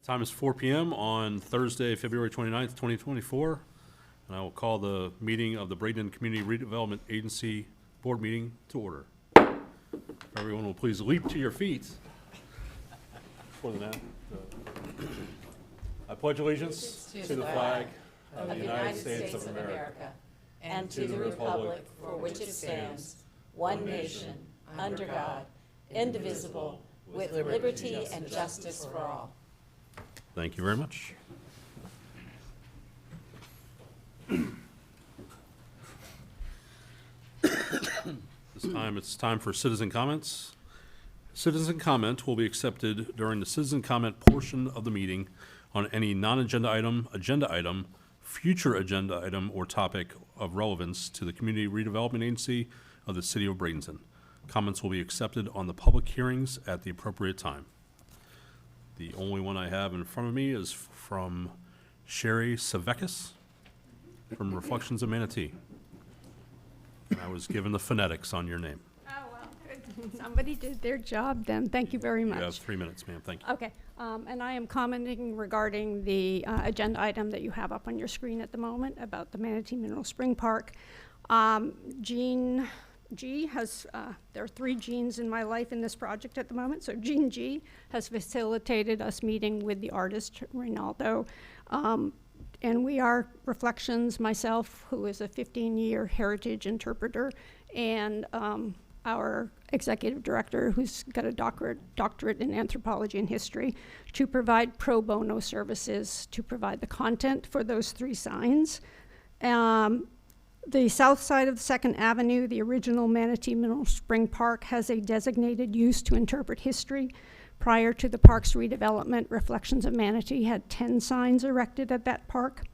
Time is 4 p.m. on Thursday, February 29th, 2024. And I will call the meeting of the Bradenton Community Redevelopment Agency Board meeting to order. Everyone will please leap to your feet. For the I pledge allegiance to the flag of the United States of America and to the republic for which it stands, one nation, under God, indivisible, with liberty and justice for all. Thank you very much. This time, it's time for citizen comments. Citizen comment will be accepted during the citizen comment portion of the meeting on any non-agenda item, agenda item, future agenda item, or topic of relevance to the Community Redevelopment Agency of the City of Bradenton. Comments will be accepted on the public hearings at the appropriate time. The only one I have in front of me is from Sherry Savekis from Reflections of Manatee. And I was given the phonetics on your name. Oh, well, good. Somebody did their job then. Thank you very much. You have 3 minutes, ma'am. Thank you. Okay, and I am commenting regarding the agenda item that you have up on your screen at the moment about the Manatee Mineral Spring Park. Jean G has, there are 3 Jeans in my life in this project at the moment. So Jean G has facilitated us meeting with the artist, Reynaldo. And we are Reflections, myself, who is a 15-year heritage interpreter, and our executive director, who's got a doctorate in anthropology and history, to provide pro bono services to provide the content for those 3 signs. The south side of 2nd Avenue, the original Manatee Mineral Spring Park, has a designated use to interpret history. Prior to the park's redevelopment, Reflections of Manatee had 10 signs erected at that park.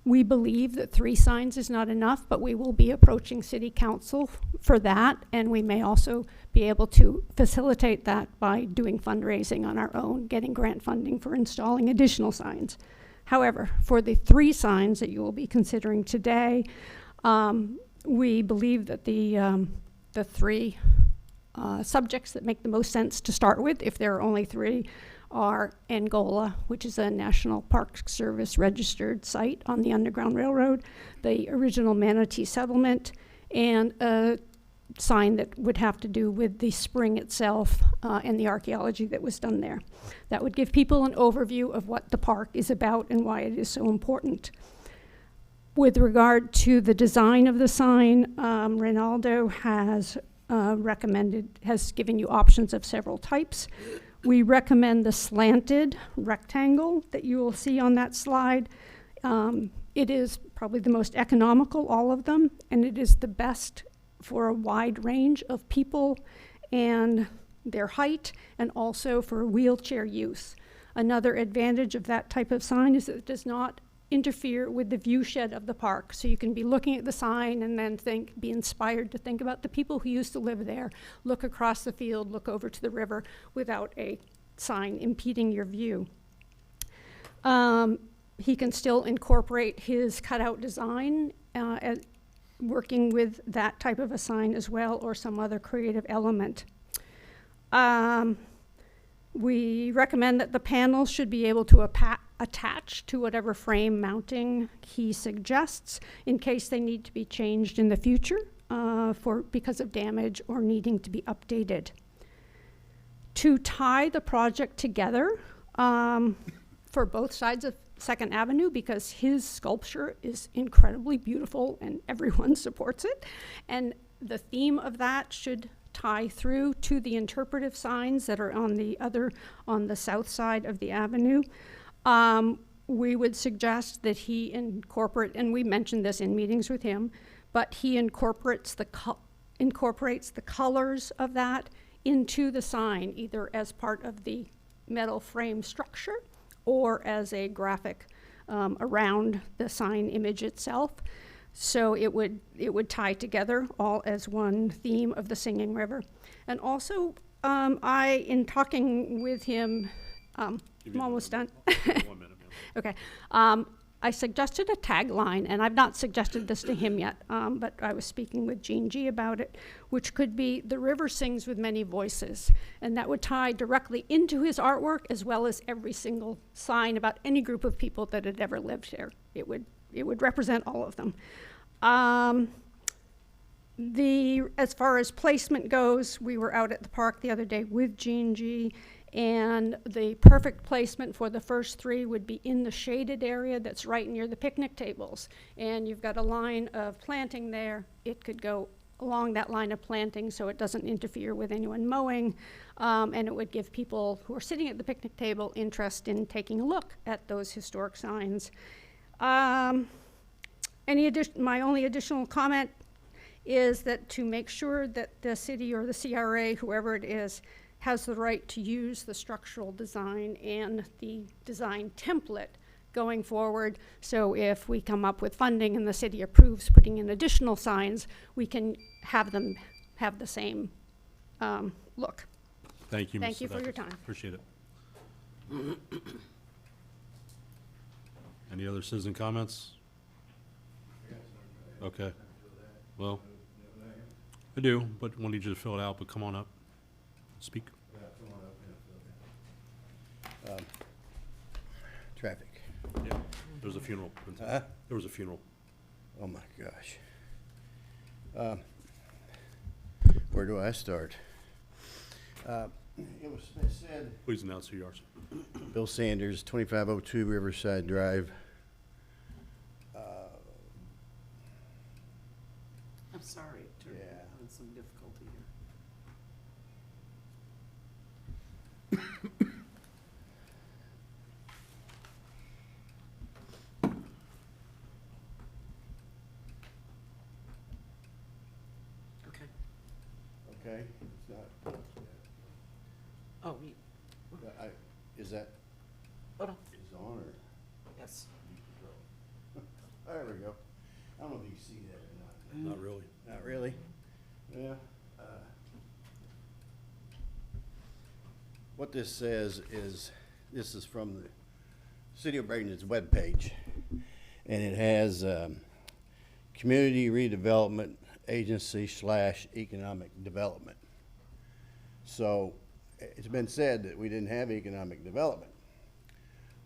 We believe that 3 signs is not enough, but we will be approaching City Council for that, and we may also be able to facilitate that by doing fundraising on our own, getting grant funding for installing additional signs. However, for the 3 signs that you will be considering today, we believe that the 3 subjects that make the most sense to start with, if there are only 3, are Angola, which is a National Park Service registered site on the Underground Railroad, the original Manatee settlement, and a sign that would have to do with the spring itself and the archaeology that was done there. That would give people an overview of what the park is about and why it is so important. With regard to the design of the sign, Reynaldo has has given you options of several types. We recommend the slanted rectangle that you will see on that slide. It is probably the most economical, all of them, and it is the best for a wide range of people and their height, and also for wheelchair use. Another advantage of that type of sign is that it does not interfere with the view shed of the park. So you can be looking at the sign and then be inspired to think about the people who used to live there, look across the field, look over to the river without a sign impeding your view. He can still incorporate his cutout design working with that type of a sign as well, or some other creative element. We recommend that the panels should be able to attach to whatever frame mounting he suggests in case they need to be changed in the future because of damage or needing to be updated. To tie the project together for both sides of 2nd Avenue, because his sculpture is incredibly beautiful and everyone supports it, and the theme of that should tie through to the interpretive signs that are on the south side of the avenue. We would suggest that he incorporate, and we mentioned this in meetings with him, but he incorporates the colors of that into the sign, either as part of the metal frame structure or as a graphic around the sign image itself. So it would tie together all as one theme of the Singing River. And also, in talking with him, I'm almost done. 1 minute, ma'am. Okay. I suggested a tagline, and I've not suggested this to him yet, but I was speaking with Jean G about it, which could be "The river sings with many voices," and that would tie directly into his artwork as well as every single sign about any group of people that had ever lived here. It would represent all of them. As far as placement goes, we were out at the park the other day with Jean G, and the perfect placement for the first 3 would be in the shaded area that's right near the picnic tables. And you've got a line of planting there. It could go along that line of planting so it doesn't interfere with anyone mowing, and it would give people who are sitting at the picnic table interest in taking a look at those historic signs. My only additional comment is that to make sure that the city or the CRA, whoever it is, has the right to use the structural design and the design template going forward. So if we come up with funding and the city approves putting in additional signs, we can have them have the same look. Thank you, Ms. Thank you for your Sadekis. time. Appreciate it. Any other citizen comments? Okay. Well, I do, but we'll need you to fill it out, but come on up. Speak. Traffic. Yeah. There was a funeral. Huh? There was a funeral. Oh my gosh. Where do I start? It was said. Please announce who you are. Bill Sanders, 2502 Riverside Drive. I'm sorry, Attorney, Yeah. I'm having some difficulty here. Okay. Okay, it's not. Oh, Is that hold on, is on or? yes. There we go. I don't know if you see that or not. Not really. Not really? Yeah. What this says is, this is from the City of Bradenton's webpage, and it has Community Redevelopment Agency / Economic Development. So it's been said that we didn't have economic development.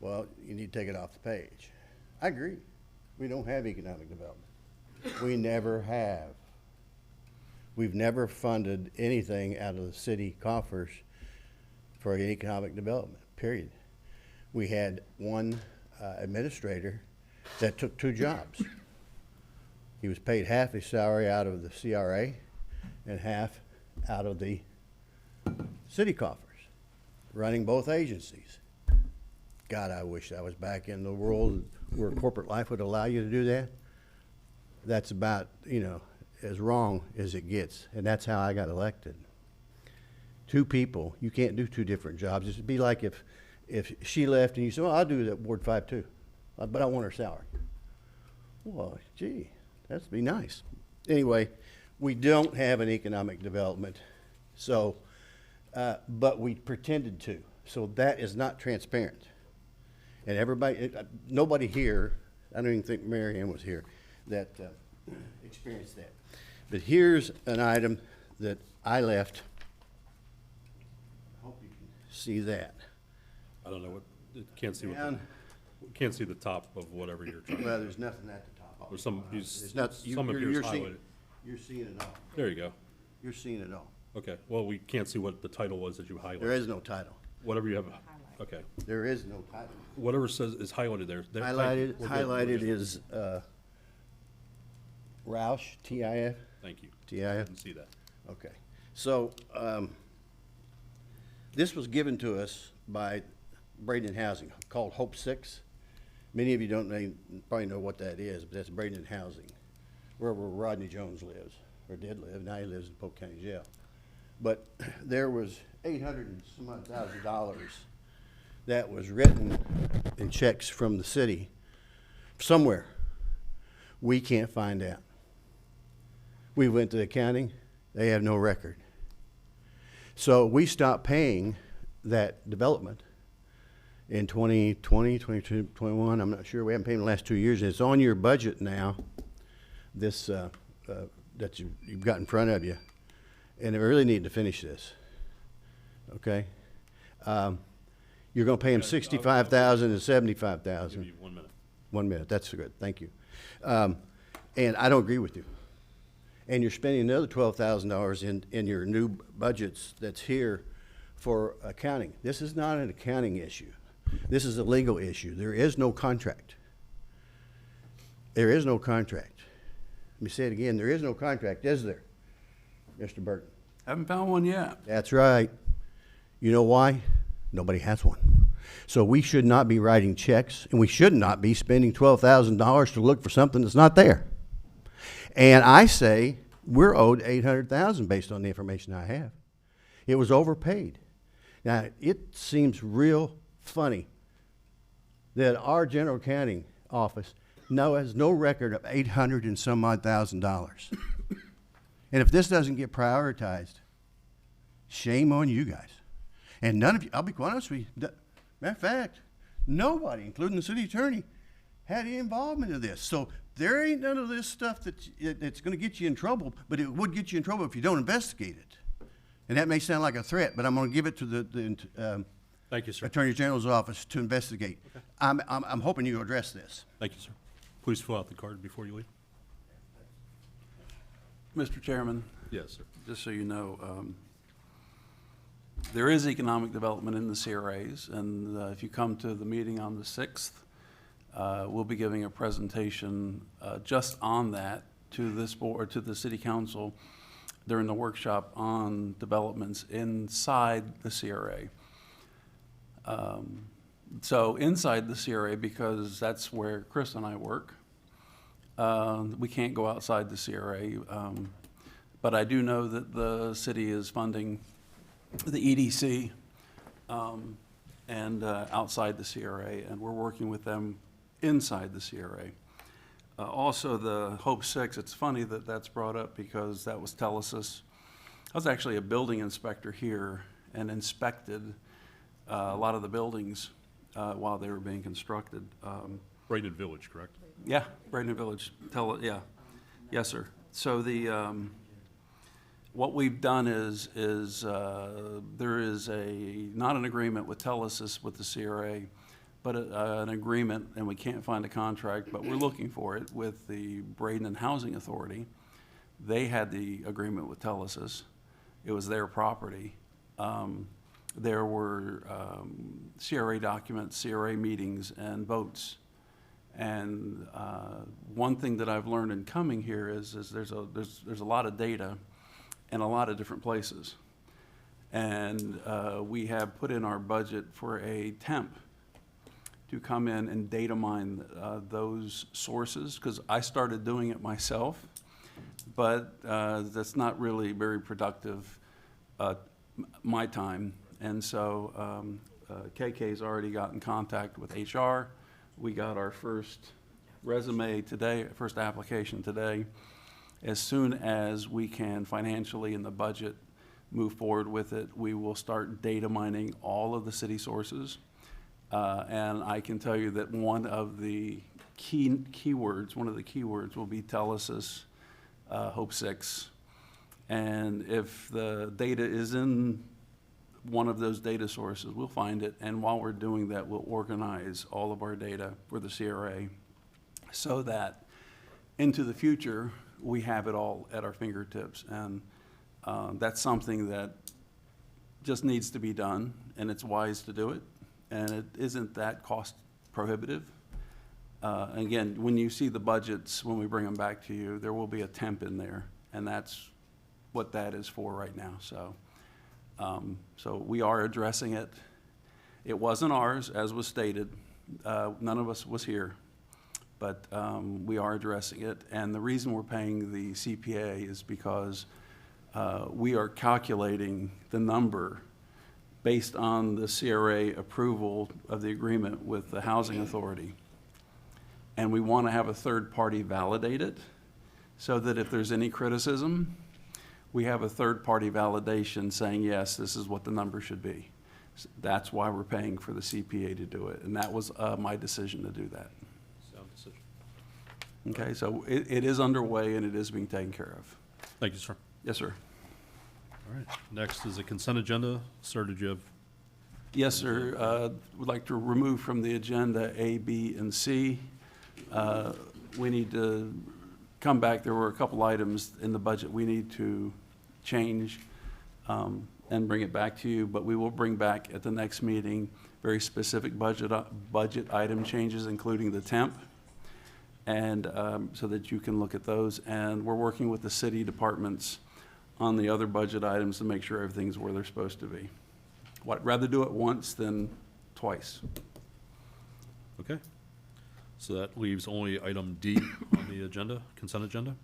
Well, you need to take it off the page. I agree. We don't have economic development. We never have. We've never funded anything out of the city coffers for economic development, period. We had one administrator that took 2 jobs. He was paid half his salary out of the CRA and half out of the city coffers, running both agencies. God, I wish I was back in the world where corporate life would allow you to do that. That's about, as wrong as it gets, and that's how I got elected. 2 people, you can't do 2 different jobs. It'd be like if she left and you said, well, I'll do that Ward 5 too, but I want her salary. Well, gee, that'd be nice. Anyway, we don't have an economic development, so, but we pretended to. So that is not transparent. And everybody, nobody here, I don't even think Mary Ann was here, that experienced that. But here's an item that I left. I hope you can see that. I don't know what, can't see And, can't see the top of whatever you're trying. well, there's nothing at the top. There's some, There's not, some of yours highlighted. You're seeing it all. There you go. You're seeing it all. Okay, well, we can't see what the title was that you There highlighted. is no title. Whatever you have, okay. There is no title. Whatever says is highlighted there. Highlighted, We're good. highlighted is, Roush, TIF, Thank you. I TIF. didn't see that. Okay. So, this was given to us by Bradenton Housing, called Hope 6. Many of you probably know what that is, but that's Bradenton Housing, where Rodney Jones lives, or did live. Now he lives in Polk County Jail. But there was $800 and some odd thousand that was written in checks from the city somewhere. We can't find out. We went to accounting, they have no record. So we stopped paying that development, in 2020, 22, 21, I'm not sure, we haven't paid in the last 2 years, and it's on your budget now, this, that you've got in front of you, and we really need to finish this, okay? You're gonna pay him 65,000 and 75,000. Give you 1 minute. 1 minute, that's good, thank you. And I don't agree with you. And you're spending another $12,000 in your new budgets that's here for accounting. This is not an accounting issue. This is a legal issue. There is no contract. There is no contract. Let me say it again, there is no contract, is there, Mr. Burton? Haven't found one yet. That's right. You know why? Nobody has one. So we should not be writing checks, and we should not be spending $12,000 to look for something that's not there. And I say we're owed $800,000 based on the information I have. It was overpaid. Now, it seems real funny that our general accounting office has no record of $800 and some odd thousand. And if this doesn't get prioritized, shame on you guys. And none of you, I'll be quite honest with you, matter of fact, nobody, including the city attorney, had any involvement in this. So there ain't none of this stuff that's going to get you in trouble, but it would get you in trouble if you don't investigate it. And that may sound like a threat, but I'm going to give it to the Thank you, sir. Attorney General's office to investigate. Okay. I'm hoping you address this. Thank you, sir. Please fill out the card before you leave. Mr. Chairman, Yes, sir. just so you know, there is economic development in the CRAs, and if you come to the meeting on the 6th, we'll be giving a presentation just on that to this board, to the City Council during the workshop on developments inside the CRA. So inside the CRA, because that's where Chris and I work, we can't go outside the CRA. But I do know that the city is funding the EDC and outside the CRA, and we're working with them inside the CRA. Also, the Hope 6, it's funny that that's brought up because that was Telesis. I was actually a building inspector here and inspected a lot of the buildings while they were being constructed. Bradenton Village, correct? Yeah, Bradenton Village, yeah, yes, sir. So the, what we've done is there is not an agreement with Telesis with the CRA, but an agreement, and we can't find a contract, but we're looking for it, with the Bradenton Housing Authority. They had the agreement with Telesis. It was their property. There were CRA documents, CRA meetings, and votes. And one thing that I've learned in coming here is there's a lot of data in a lot of different places. And we have put in our budget for a temp to come in and data mine those sources, because I started doing it myself, but that's not really very productive my time. And so KK's already got in contact with HR. We got our first resume today, first application today. As soon as we can financially in the budget move forward with it, we will start data mining all of the city sources. And I can tell you that one of the keywords will be Telesis, Hope 6. And if the data is in one of those data sources, we'll find it. And while we're doing that, we'll organize all of our data for the CRA so that into the future, we have it all at our fingertips. And that's something that just needs to be done, and it's wise to do it. And it isn't that cost prohibitive. Again, when you see the budgets, when we bring them back to you, there will be a temp in there, and that's what that is for right now. So, so we are addressing it. It wasn't ours, as was stated. None of us was here, but we are addressing it. And the reason we're paying the CPA is because we are calculating the number based on the CRA approval of the agreement with the Housing Authority. And we want to have a third party validate it so that if there's any criticism, we have a third party validation saying, yes, this is what the number should be. That's why we're paying for the CPA to do it, and that was my decision to do that. Sound decision. Okay, so it is underway and it is being taken care of. Thank you, sir. Yes, sir. All right, next is a consent agenda. Sir, did you have, Yes, sir. Would like to remove from the agenda A, B, and C. We need to come back. There were a couple items in the budget we need to change and bring it back to you, but we will bring back at the next meeting very specific budget item changes, including the temp, and so that you can look at those. And we're working with the city departments on the other budget items to make sure everything's where they're supposed to be. I'd rather do it once than twice. okay. So that leaves only item D on the agenda, consent agenda.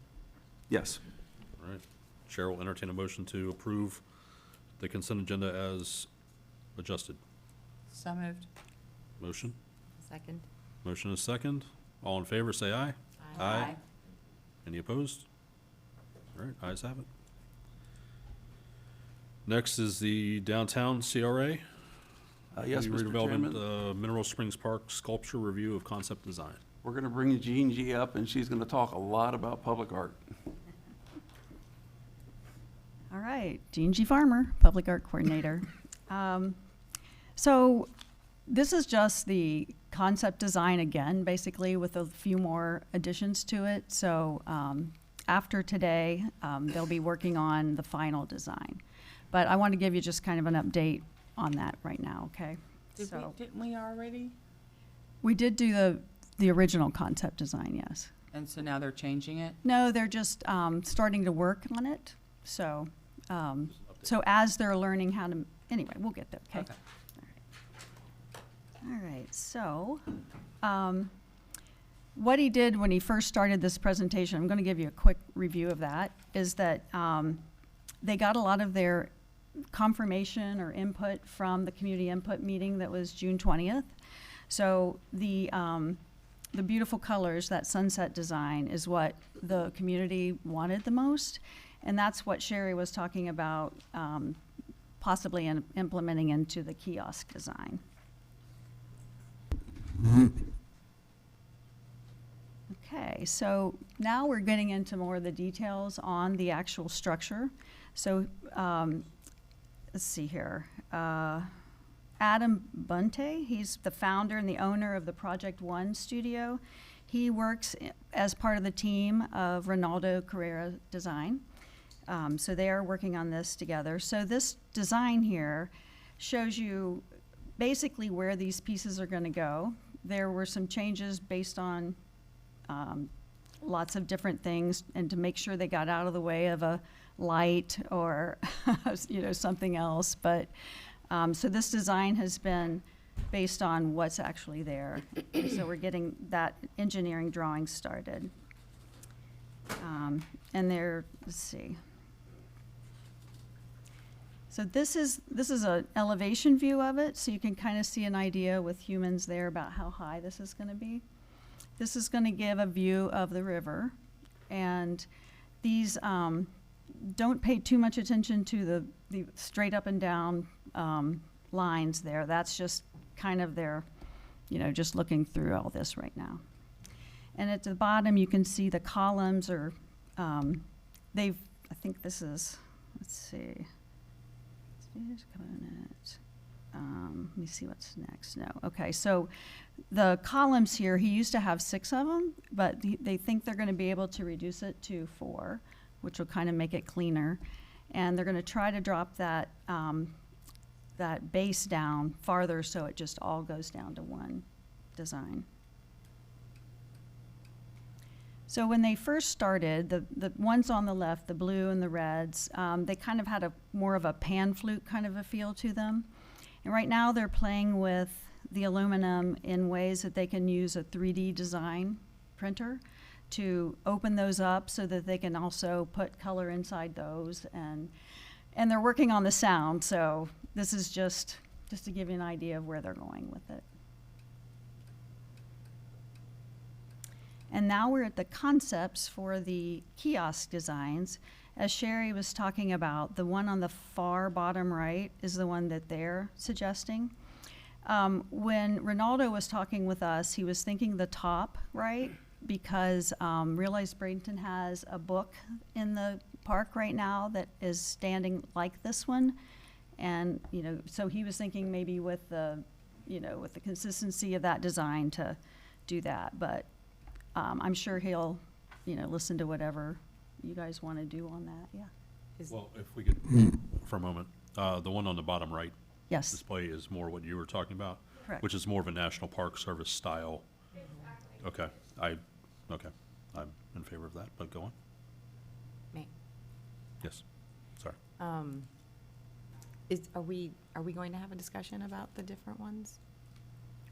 Yes. All right. Chair will entertain a motion to approve the consent agenda as adjusted. So moved. Motion? Second. Motion is second. All in favor, say aye. Aye. Any opposed? All right, ayes have it. Next is the downtown CRA. Yes, Mr. Redevelopment, Chairman. Mineral Springs Park Sculpture Review of Concept Design. We're going to bring Jean G up, and she's going to talk a lot about public art. All right, Jean G. Farmer, Public Art Coordinator. So this is just the concept design again, basically, with a few more additions to it. So after today, they'll be working on the final design. But I want to give you just kind of an update on that right now, okay? Didn't we already? We did do the original concept design, yes. And so now they're changing it? No, they're just starting to work on it. So, so as they're learning how to, anyway, we'll get there, okay? All right, so what he did when he first started this presentation, I'm going to give you a quick review of that, is that they got a lot of their confirmation or input from the community input meeting that was June 20th. So the beautiful colors, that sunset design, is what the community wanted the most. And that's what Sherry was talking about possibly implementing into the kiosk design. Okay, so now we're getting into more of the details on the actual structure. So let's see here. Adam Bunte, he's the founder and the owner of the Project One studio. He works as part of the team of Ronaldo Carrera Design. So they are working on this together. So this design here shows you basically where these pieces are going to go. There were some changes based on lots of different things, and to make sure they got out of the way of a light or something else. But so this design has been based on what's actually there. So we're getting that engineering drawing started. And let's see. So this is an elevation view of it, so you can kind of see an idea with humans there about how high this is going to be. This is going to give a view of the river, and these don't pay too much attention to the straight up and down lines there. That's just kind of their, just looking through all this right now. And at the bottom, you can see the columns are, I think this is, let's see. Let me see what's next. No, okay, so the columns here, he used to have 6 of them, but they think they're going to be able to reduce it to 4, which will kind of make it cleaner. And they're going to try to drop that that base down farther so it just all goes down to one design. So when they first started, the ones on the left, the blue and the reds, they kind of had more of a pan flute kind of a feel to them. And right now they're playing with the aluminum in ways that they can use a 3D design printer to open those up so that they can also put color inside those. And they're working on the sound, so this is just to give you an idea of where they're going with it. And now we're at the concepts for the kiosk designs. as Sherry was talking about, the one on the far bottom right is the one that they're suggesting. When Ronaldo was talking with us, he was thinking the top right, because realized Bradenton has a book in the park right now that is standing like this one. And, you know, so he was thinking maybe with the, you know, with the consistency of that design to do that. But I'm sure he'll, you know, listen to whatever you guys want to do on that, yeah. Well, if we could, for a moment, the one on the bottom right Yes, display is more what you were talking about, correct. which is more of a National Park Service style. Okay, okay, I'm in favor of that, but go on. Me. Yes, sorry. Are we going to have a discussion about the different ones?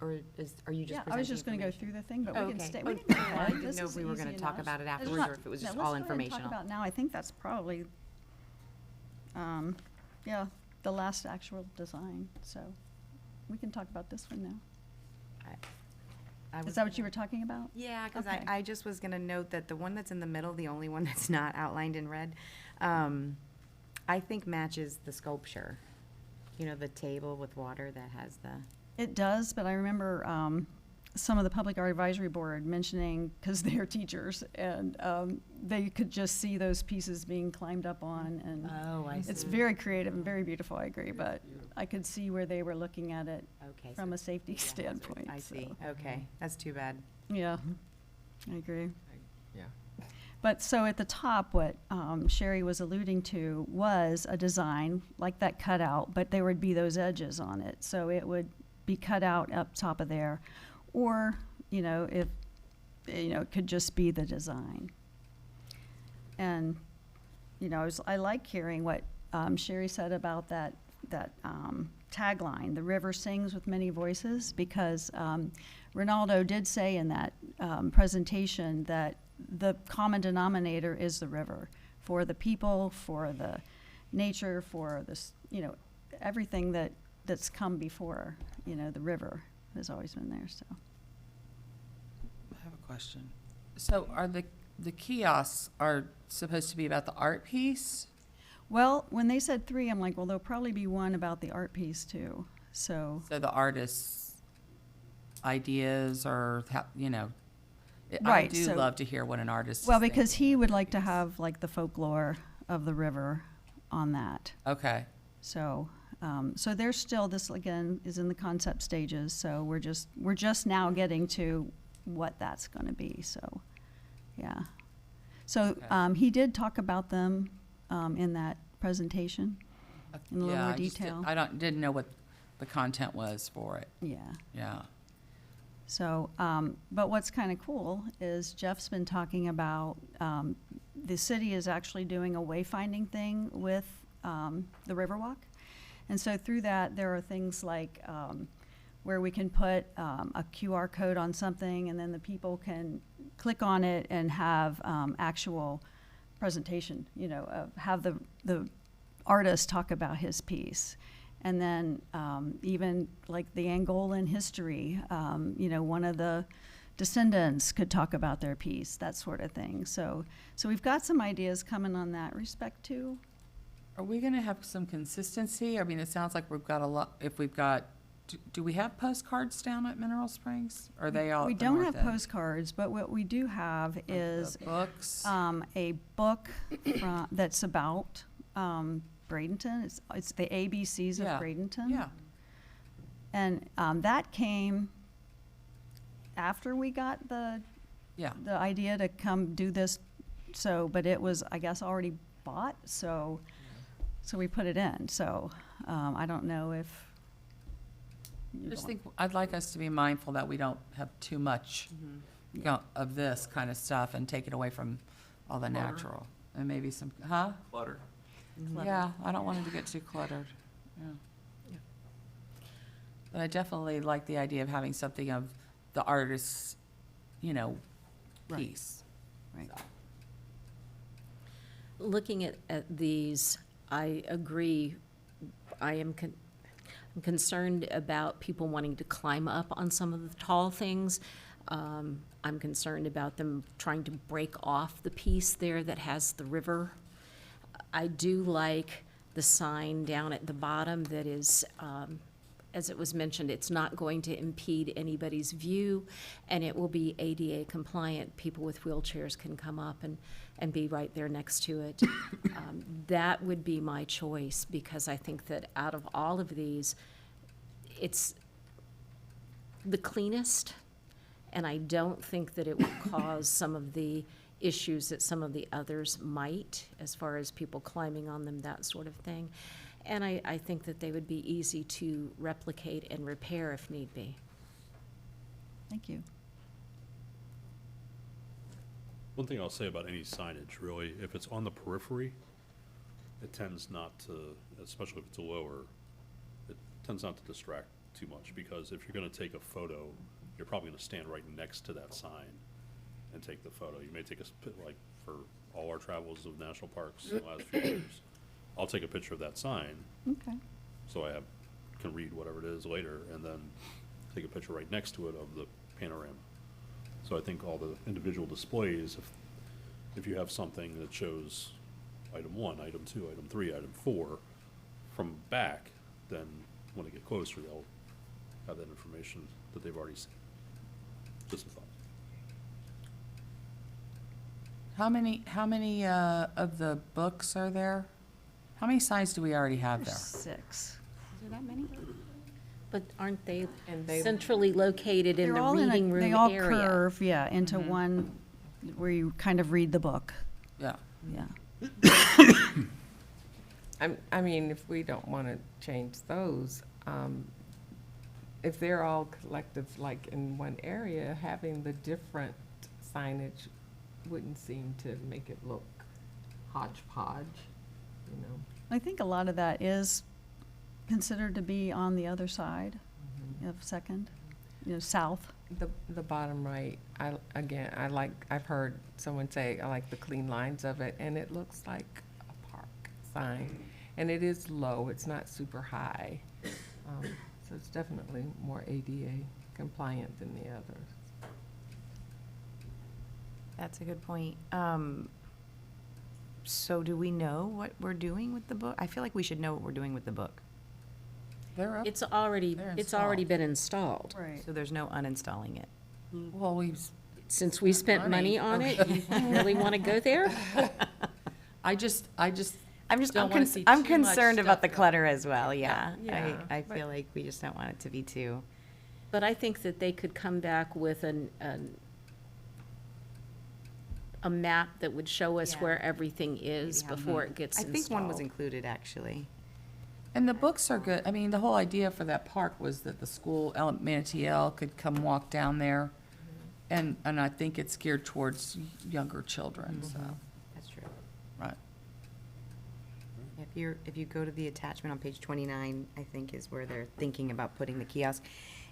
Or are you just Yeah, I was just going to go information? through the thing, but we can Okay. stay. We Oh, can go I ahead. didn't This know if is we were easy gonna talk enough. about it Let's afterwards not- or if it was no, just let's all go ahead and informational. Talk about now. I think that's probably, yeah, the last actual design. So we can talk about this one now. Is that what you were talking about? Yeah, because Okay. I just was gonna note that the one that's in the middle, the only one that's not outlined in red, I think matches the sculpture. You know, the table with water that has the, It does, but I remember some of the Public Art Advisory Board mentioning, because they're teachers, and they could just see those pieces being climbed up on, and oh, I see. it's very creative and very beautiful, I agree, but I could see where they were looking at it Okay. from so- a safety standpoint. I so, see, okay, that's too bad. Yeah, I agree. Yeah. But so at the top, what Sherry was alluding to was a design like that cutout, but there would be those edges on it. So it would be cut out up top of there. Or, you know, if, you know, it could just be the design. And, you know, I like hearing what Sherry said about that tagline, "The river sings with many voices," because Ronaldo did say in that presentation that the common denominator is the river, for the people, for the nature, for this, you know, everything that's come before, you know, the river has always been there, so. I have a question. So are the kiosks are supposed to be about the art piece? Well, when they said 3, I'm like, well, there'll probably be one about the art piece too, so. So the artist's ideas or, you know, I Right, do so- love to hear what an artist is Well, because thinking. he would like to have like the folklore of the river on that. Okay, So, so there's still, this again is in the concept stages, so we're just now getting to what that's gonna be, so, yeah. So, Okay. he did talk about them, in that presentation, in a little yeah, more I just detail. didn't know what the content was for it, Yeah. yeah. So, but what's kind of cool is Jeff's been talking about, the city is actually doing a wayfinding thing with the Riverwalk. And so through that, there are things like where we can put a QR code on something, and then the people can click on it and have actual presentation, you know, have the artist talk about his piece. And then even like the Angolan history, you know, one of the descendants could talk about their piece, that sort of thing. So we've got some ideas coming on that respect too. Are we gonna have some consistency? I mean, it sounds like we've got a lot, if we've got, do we have postcards down at Mineral Springs? Are they all We at the don't north have end? postcards, but what we do have Like is the books? a book that's about Bradenton. It's the ABCs of Yeah, Bradenton. Yeah, And that came after we got the yeah, idea to come do this. So, but it was, I guess, already bought. So we put it in. So I don't know if. I just think, I'd like us to be mindful that we don't have too much of this kind of stuff and take it away from all the Clutter. natural. And maybe some, huh? Clutter. Yeah, I don't want it to get too cluttered, yeah. But I definitely like the idea of having something of the artist's, you know, Right. piece. Right. So. Looking at these, I agree. I'm concerned about people wanting to climb up on some of the tall things. I'm concerned about them trying to break off the piece there that has the river. I do like the sign down at the bottom that is, as it was mentioned, it's not going to impede anybody's view, and it will be ADA compliant. People with wheelchairs can come up and be right there next to it. That would be my choice, because I think that out of all of these, it's the cleanest, and I don't think that it would cause some of the issues that some of the others might, as far as people climbing on them, that sort of thing. And I think that they would be easy to replicate and repair if need be. Thank you. One thing I'll say about any signage, really, if it's on the periphery, it tends not to, especially if it's lower, it tends not to distract too much, because if you're gonna take a photo, you're probably gonna stand right next to that sign and take the photo. You may take like, for all our travels of national parks in the last few years, I'll take a picture of that sign, Okay. so I can read whatever it is later, and then take a picture right next to it of the panorama. So I think all the individual displays, if you have something that shows item 1, item 2, item 3, item 4 from back, then when they get closer, they'll have that information that they've already seen. Just a thought. How many of the books are there? How many signs do we already have there? 6. Is there that many? But aren't they And they- centrally located in They're the all in reading a, room they all area? curve, yeah, into one where you kind of read the book. Yeah. Yeah. I mean, if we don't want to change those, if they're all collective, like in one area, having the different signage wouldn't seem to make it look hodgepodge, you know? I think a lot of that is considered to be on the other side of Second, south. The bottom right, I've heard someone say, I like the clean lines of it, and it looks like a park sign. And it is low, it's not super high. So it's definitely more ADA compliant than the others. That's a good point. So do we know what we're doing with the book? I feel like we should know what we're doing with the book. They're up. It's already They're been installed. Right. So there's no uninstalling it. Well, Since we spent money on it, you really want to go there? I just I'm don't wanna see I'm too much concerned about the stuff. clutter as well, yeah. Yeah. I feel like we just don't want it to be too. But I think that they could come back with a map that would show us Yeah. where everything is Maybe have before them- it gets I installed. think one was included, actually. And the books are good. I mean, the whole idea for that park was that the school, Manatee L, could come walk down there. And I think it's geared towards younger children, so, That's true. right. If you go to the attachment on page 29, I think is where they're thinking about putting the kiosk.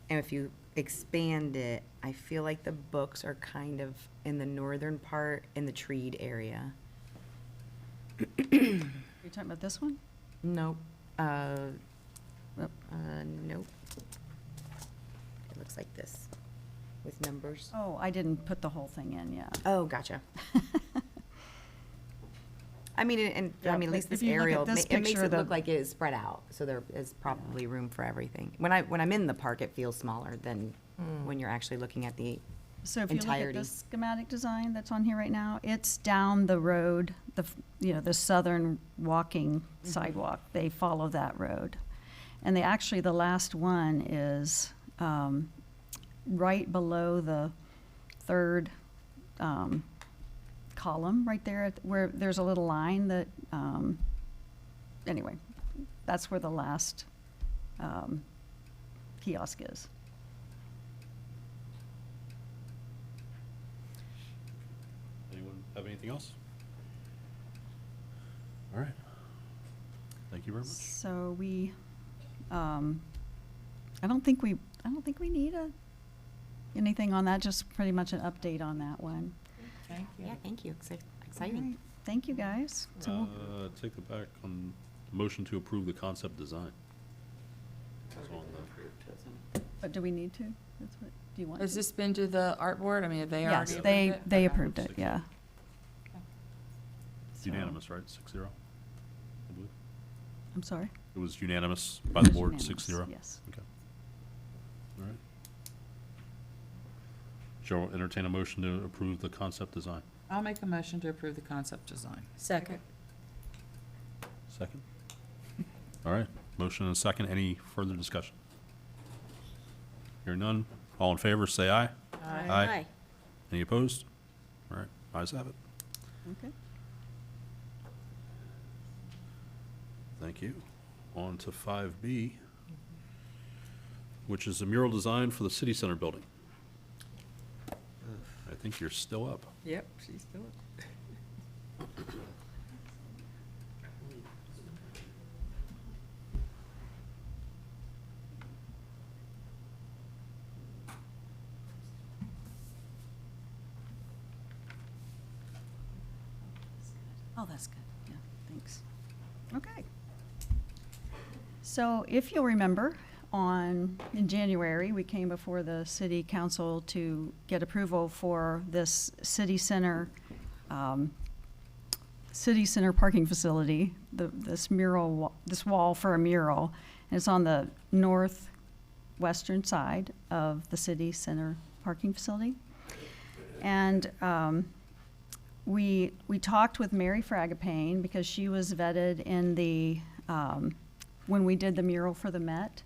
And if you expand it, I feel like the books are kind of in the northern part, in the treed area. Are you talking about this one? Nope. Yep. Nope. It looks like this, with numbers. Oh, I didn't put the whole thing in, yeah. Oh, gotcha. I mean, Yeah, at least if this you look at aerial, this it makes picture, it look the- like it is spread out, so there is probably room for everything. When I'm in the park, it feels smaller than when you're actually looking at the, So if you look at entirety. this schematic design that's on here right now, it's down the road, the southern walking sidewalk. They follow that road. And the last one is right below the third column, right there, where there's a little line that, anyway, that's where the last kiosk is. Anyone have anything else? All right. Thank you very much. So I don't think we need anything on that, just pretty much an update on that one. Thank you. yeah, thank you, All exciting. right. Thank you, guys. So Take it back on motion to approve the concept design. It's on the- but do we need to? Do you want Has to? this been to the art board? I mean, have they already Yes, approved they it? they Okay. approved it, yeah. Unanimous, right? 6-0? I'm sorry? It was unanimous by the board, Unanimous, 6-0? Yes. Okay. All right. Chair will entertain a motion to approve the concept design. I'll make a motion to approve the concept design. Second. Second? All right, motion and a second. Any further discussion? Hearing none. All in favor, say aye. Aye. Any opposed? All right, ayes have it. Okay. Thank you. On to 5B, which is a mural design for the city center building. I think you're still up. Yep, she's doing it. Oh, that's good. Yeah, thanks. Okay. So if you'll remember, in January, we came before the city council to get approval for this city center parking facility, this wall for a mural. And it's on the northwestern side of the city center parking facility. And we talked with Mary Fragapane because she was vetted in the, when we did the mural for the Met.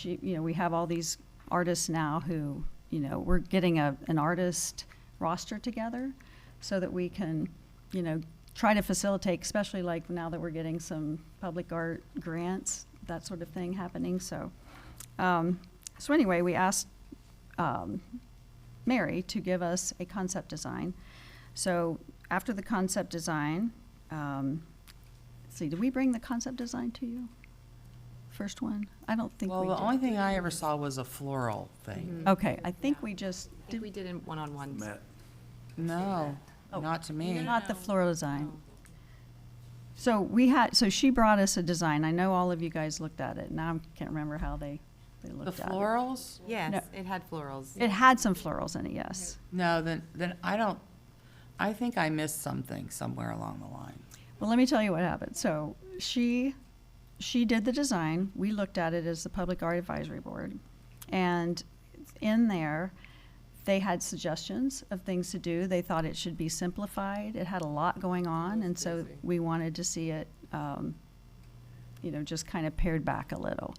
We have all these artists now who, we're getting an artist roster together so that we can, try to facilitate, especially like now that we're getting some public art grants, that sort of thing happening. So anyway, we asked Mary to give us a concept design. So after the concept design, let's see, did we bring the concept design to you? First one? I don't think we Well, did. the only thing I ever saw was a floral thing. Okay, I think we just, I think we did in one-on-ones. Matt, No, not to me. not the floral design. So she brought us a design. I know all of you guys looked at it. Now I can't remember how they The looked at it. florals? Yes, No. it had florals. It had some florals in it, yes. No, then I think I missed something somewhere along the line. Well, let me tell you what happened. So she did the design. We looked at it as the Public Art Advisory Board. And in there, they had suggestions of things to do. They thought it should be simplified. It had a lot going on, and so we wanted to see it, just kind of pared back a little.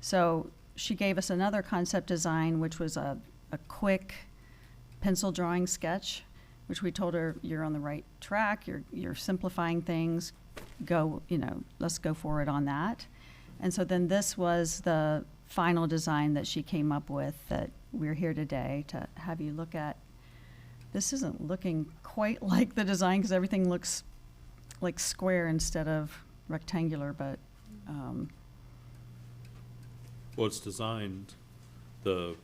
So she gave us another concept design, which was a quick pencil drawing sketch, which we told her, you're on the right track, you're simplifying things, let's go forward on that. And so then this was the final design that she came up with that we're here today to have you look at. This isn't looking quite like the design because everything looks like square instead of rectangular, but Well, it's designed, the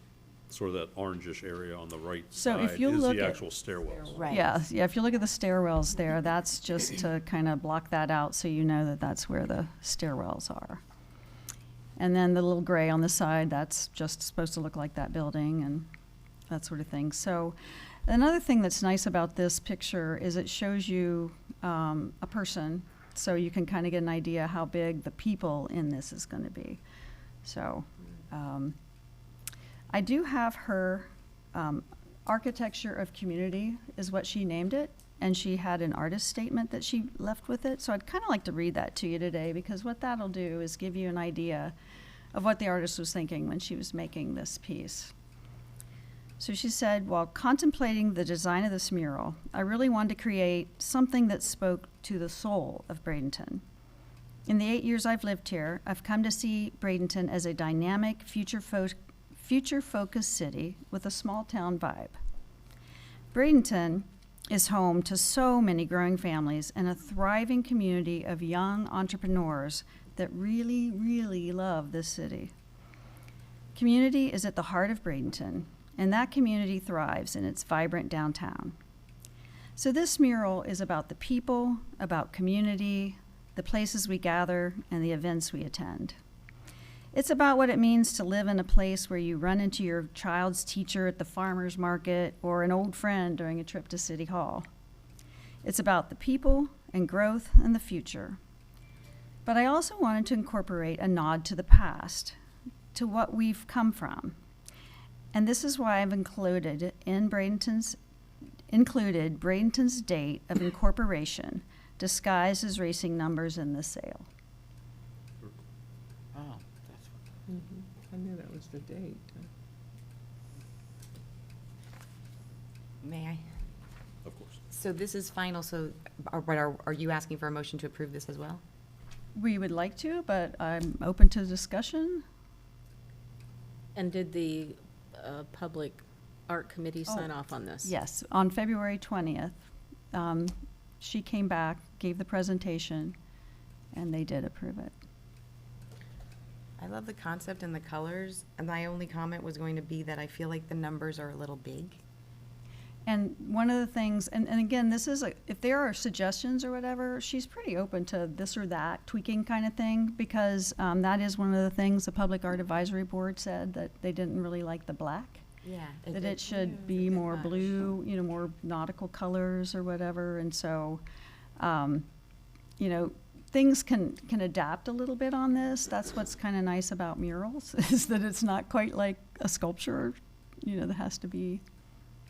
sort of that orangish area on the right So side if you is look the at- actual stairwells. Right. yeah, if you look at the stairwells there, that's just to kind of block that out so you know that that's where the stairwells are. And then the little gray on the side, that's just supposed to look like that building and that sort of thing. So another thing that's nice about this picture is it shows you a person, so you can kind of get an idea how big the people in this is going to be. So I do have her architecture of community is what she named it, and she had an artist statement that she left with it. So I'd kind of like to read that to you today, because what that'll do is give you an idea of what the artist was thinking when she was making this piece. So she said, while contemplating the design of this mural, I really wanted to create something that spoke to the soul of Bradenton. In the 8 years I've lived here, I've come to see Bradenton as a dynamic, future-focused city with a small-town vibe. Bradenton is home to so many growing families and a thriving community of young entrepreneurs that really, really love this city. Community is at the heart of Bradenton, and that community thrives in its vibrant downtown. So this mural is about the people, about community, the places we gather, and the events we attend. It's about what it means to live in a place where you run into your child's teacher at the farmer's market or an old friend during a trip to City Hall. It's about the people and growth and the future. But I also wanted to incorporate a nod to the past, to what we've come from. And this is why I've included Bradenton's date of incorporation disguised as racing numbers in the sale. Oh, that's what. I knew that was the date. May I? Of course. So this is final, so are you asking for a motion to approve this as well? We would like to, but I'm open to discussion. And did the Public Art Committee sign off on this? Yes, on February 20th, she came back, gave the presentation, and they did approve it. I love the concept and the colors, and my only comment was going to be that I feel like the numbers are a little big. And one of the things, and again, this is, if there are suggestions or whatever, she's pretty open to this or that tweaking kind of thing, because that is one of the things the Public Art Advisory Board said, that they didn't really like the black. Yeah. That it should be more blue, more nautical colors or whatever, and so, things can adapt a little bit on this. That's what's kind of nice about murals, is that it's not quite like a sculpture, that has to be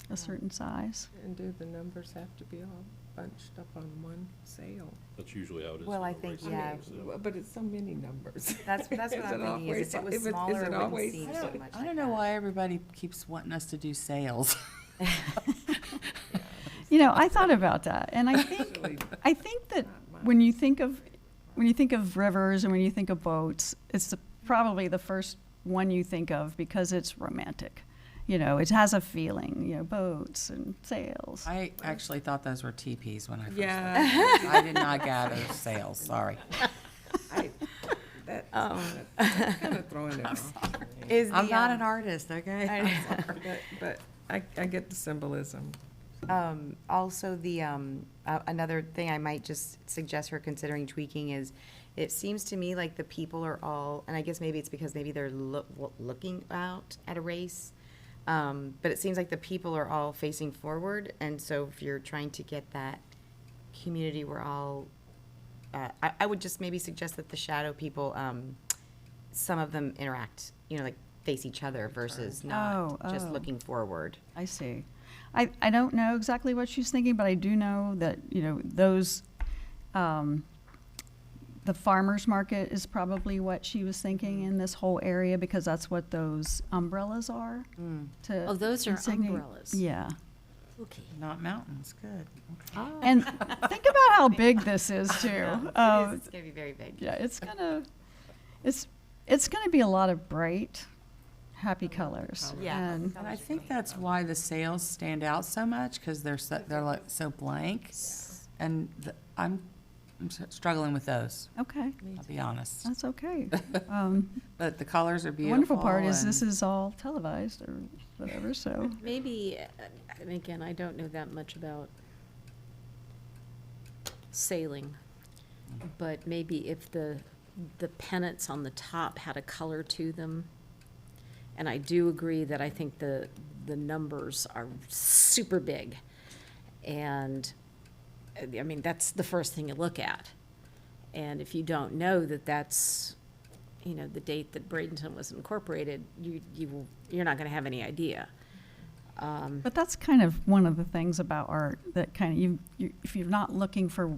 a certain size. And do the numbers have to be all bunched up on one sale? That's usually how it is. Well, I for think, racing yeah. games, so. But it's so many numbers. That's what I'm thinking, is if it was smaller, it wouldn't seem so much I like don't know that. why everybody keeps wanting us to do sales. I thought about that, and I think that when you think of rivers and when you think of boats, it's probably the first one you think of because it's romantic. It has a feeling, boats and sails. I actually thought those were teepees when I first. Yeah. I did not gather sales, sorry. That's kind of throwing it off. Is I'm the, not an artist, okay? But I get the symbolism. Also, the another thing I might just suggest for considering tweaking is, it seems to me like the people are all, and I guess maybe it's because maybe they're looking out at a race, but it seems like the people are all facing forward, and so if you're trying to get that community, we're all, I would just maybe suggest that the shadow people, some of them interact, like face each other versus not just Oh. looking forward. I see. I don't know exactly what she's thinking, but I do know that, those, the farmer's market is probably what she was thinking in this whole area, because that's what those umbrellas are. Oh, those are insignate- umbrellas. Yeah. Okay. Not mountains, good. And think about how big this is too. It's gonna be very big. Yeah, it's gonna be a lot of bright, happy colors. Yeah. And And I think that's why the sales stand out so much, because they're like so blank. And I'm struggling with those, okay, I'll be honest. that's okay. But the colors are The beautiful. wonderful part is this and- is all televised or whatever, so. Maybe, and again, I don't know that much about sailing, but maybe if the pennants on the top had a color to them, and I do agree that I think the numbers are super big, and, I mean, that's the first thing you look at. And if you don't know that that's, the date that Bradenton was incorporated, you're not gonna have any idea. But that's kind of one of the things about art that kind of if you're not looking for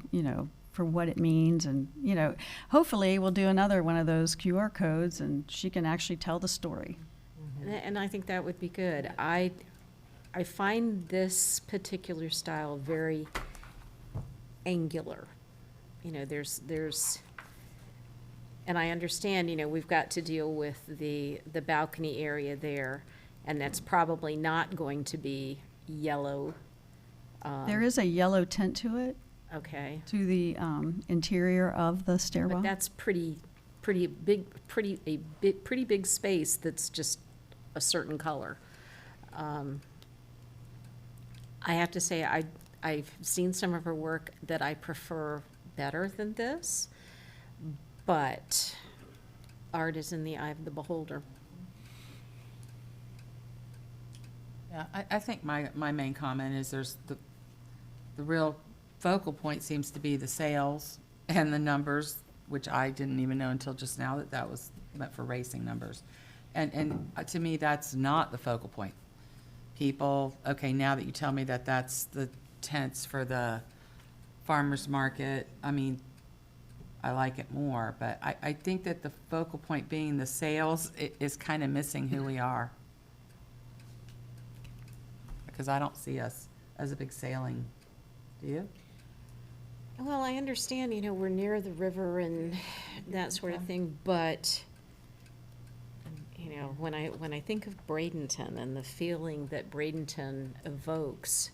for what it means, and hopefully we'll do another one of those QR codes and she can actually tell the story. And I think that would be good. I find this particular style very angular. There's, and I understand, we've got to deal with the balcony area there, and that's probably not going to be yellow. There is a yellow tint to it, Okay, to the interior of the stairwell. but that's pretty big space that's just a certain color. I have to say, I've seen some of her work that I prefer better than this, but art is in the eye of the beholder. Yeah, I think my main comment is there's the real focal point seems to be the sales and the numbers which I didn't even know until just now that that was meant for racing numbers. And to me, that's not the focal point. People, okay, now that you tell me that that's the tents for the farmer's market, I mean, I like it more, but I think that the focal point being the sales is kind of missing who we are. Because I don't see us as a big sailing, do you? Well, I understand, you know, we're near the river and that sort of thing, but, you know, when I think of Bradenton and the feeling that Bradenton evokes,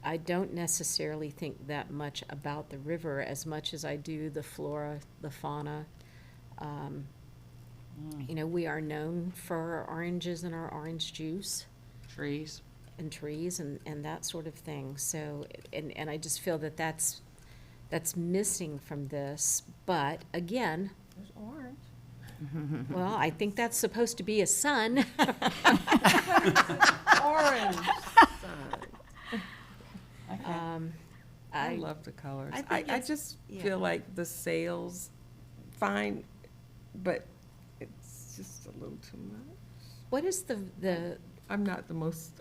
I don't necessarily think that much about the river as much as I do the flora, the fauna. You know, we are known for our oranges and our orange juice. Trees. And trees and that sort of thing. So, and I just feel that that's missing from this. But again, There's orange. well, I think that's supposed to be a sun. Orange. I I, love the colors. I I think it's- just yeah. feel like the sales, fine, but it's just a little too much. what is the, I'm not the most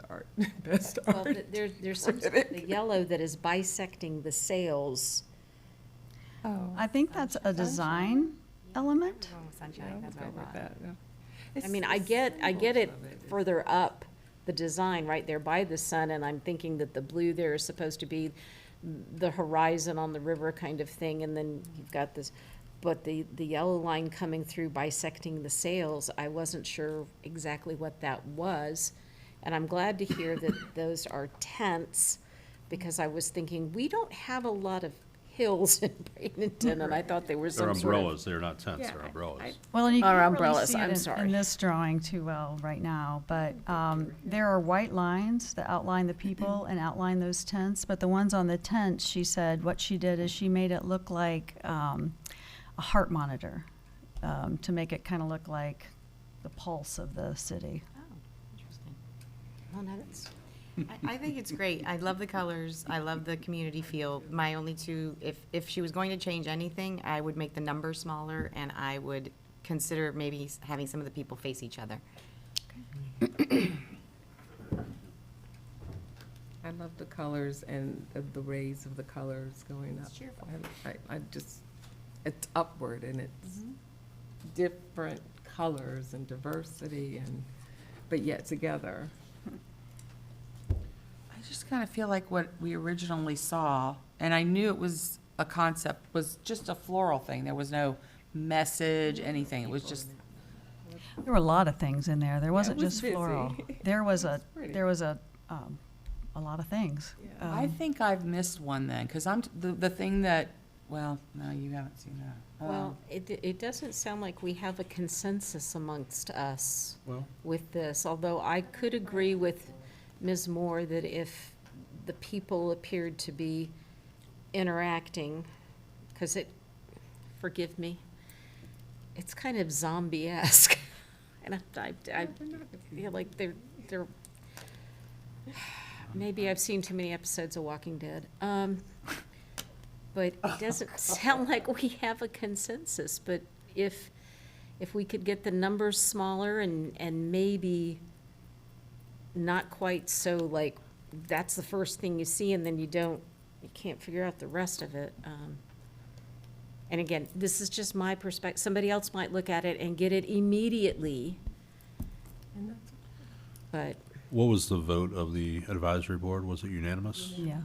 best well, art. there's some, the yellow that is bisecting the sails. Oh, I think that's a design element. Oh, yeah, sunshine, I'm that's what I good with thought. that, yeah. I It's mean, the I get symbols it of it. further up the design, right there by the sun, and I'm thinking that the blue there is supposed to be the horizon on the river kind of thing, and then you've got this, but the yellow line coming through bisecting the sails, I wasn't sure exactly what that was. And I'm glad to hear that those are tents, because I was thinking, we don't have a lot of hills in Bradenton, and I thought they were They're some sort of. umbrellas, they're not tents, Yeah, they're umbrellas. Well, and you Or can't really umbrellas, see I'm it sorry. in this drawing too well right now, but there are white lines that outline the people and outline those tents, but the ones on the tents, she said, what she did is she made it look like a heart monitor, to make it kind of look like the pulse of the city. Oh, interesting. Well, no, that's, I think it's great. I love the colors. I love the community feel. My only two, if she was going to change anything, I would make the numbers smaller, and I would consider maybe having some of the people face each other. I love the colors and the rays of the colors going up. It's cheerful. I just, it's upward and it's different colors and diversity and, but yet together. I just kind of feel like what we originally saw, and I knew it was a concept, was just a floral thing. There was no message, anything. It was just, There were a lot of things in there. There wasn't was just busy. floral. There was pretty. a lot of things. Yeah. I think I've missed one then, because the thing that, well, no, you haven't seen that. Well, it doesn't sound like we have a consensus amongst us with this, although I could agree with Ms. Moore that if the people appeared to be interacting, because forgive me, it's kind of zombie-esque. And I feel like they're, maybe I've seen too many episodes of Walking Dead. But it doesn't sound like we have a consensus, but if we could get the numbers smaller and maybe not quite so like, that's the first thing you see and then you can't figure out the rest of it. And again, this is just my perspective. Somebody else might look at it and get it immediately, And that's but What was the vote of the advisory board? Was it unanimous? Yeah.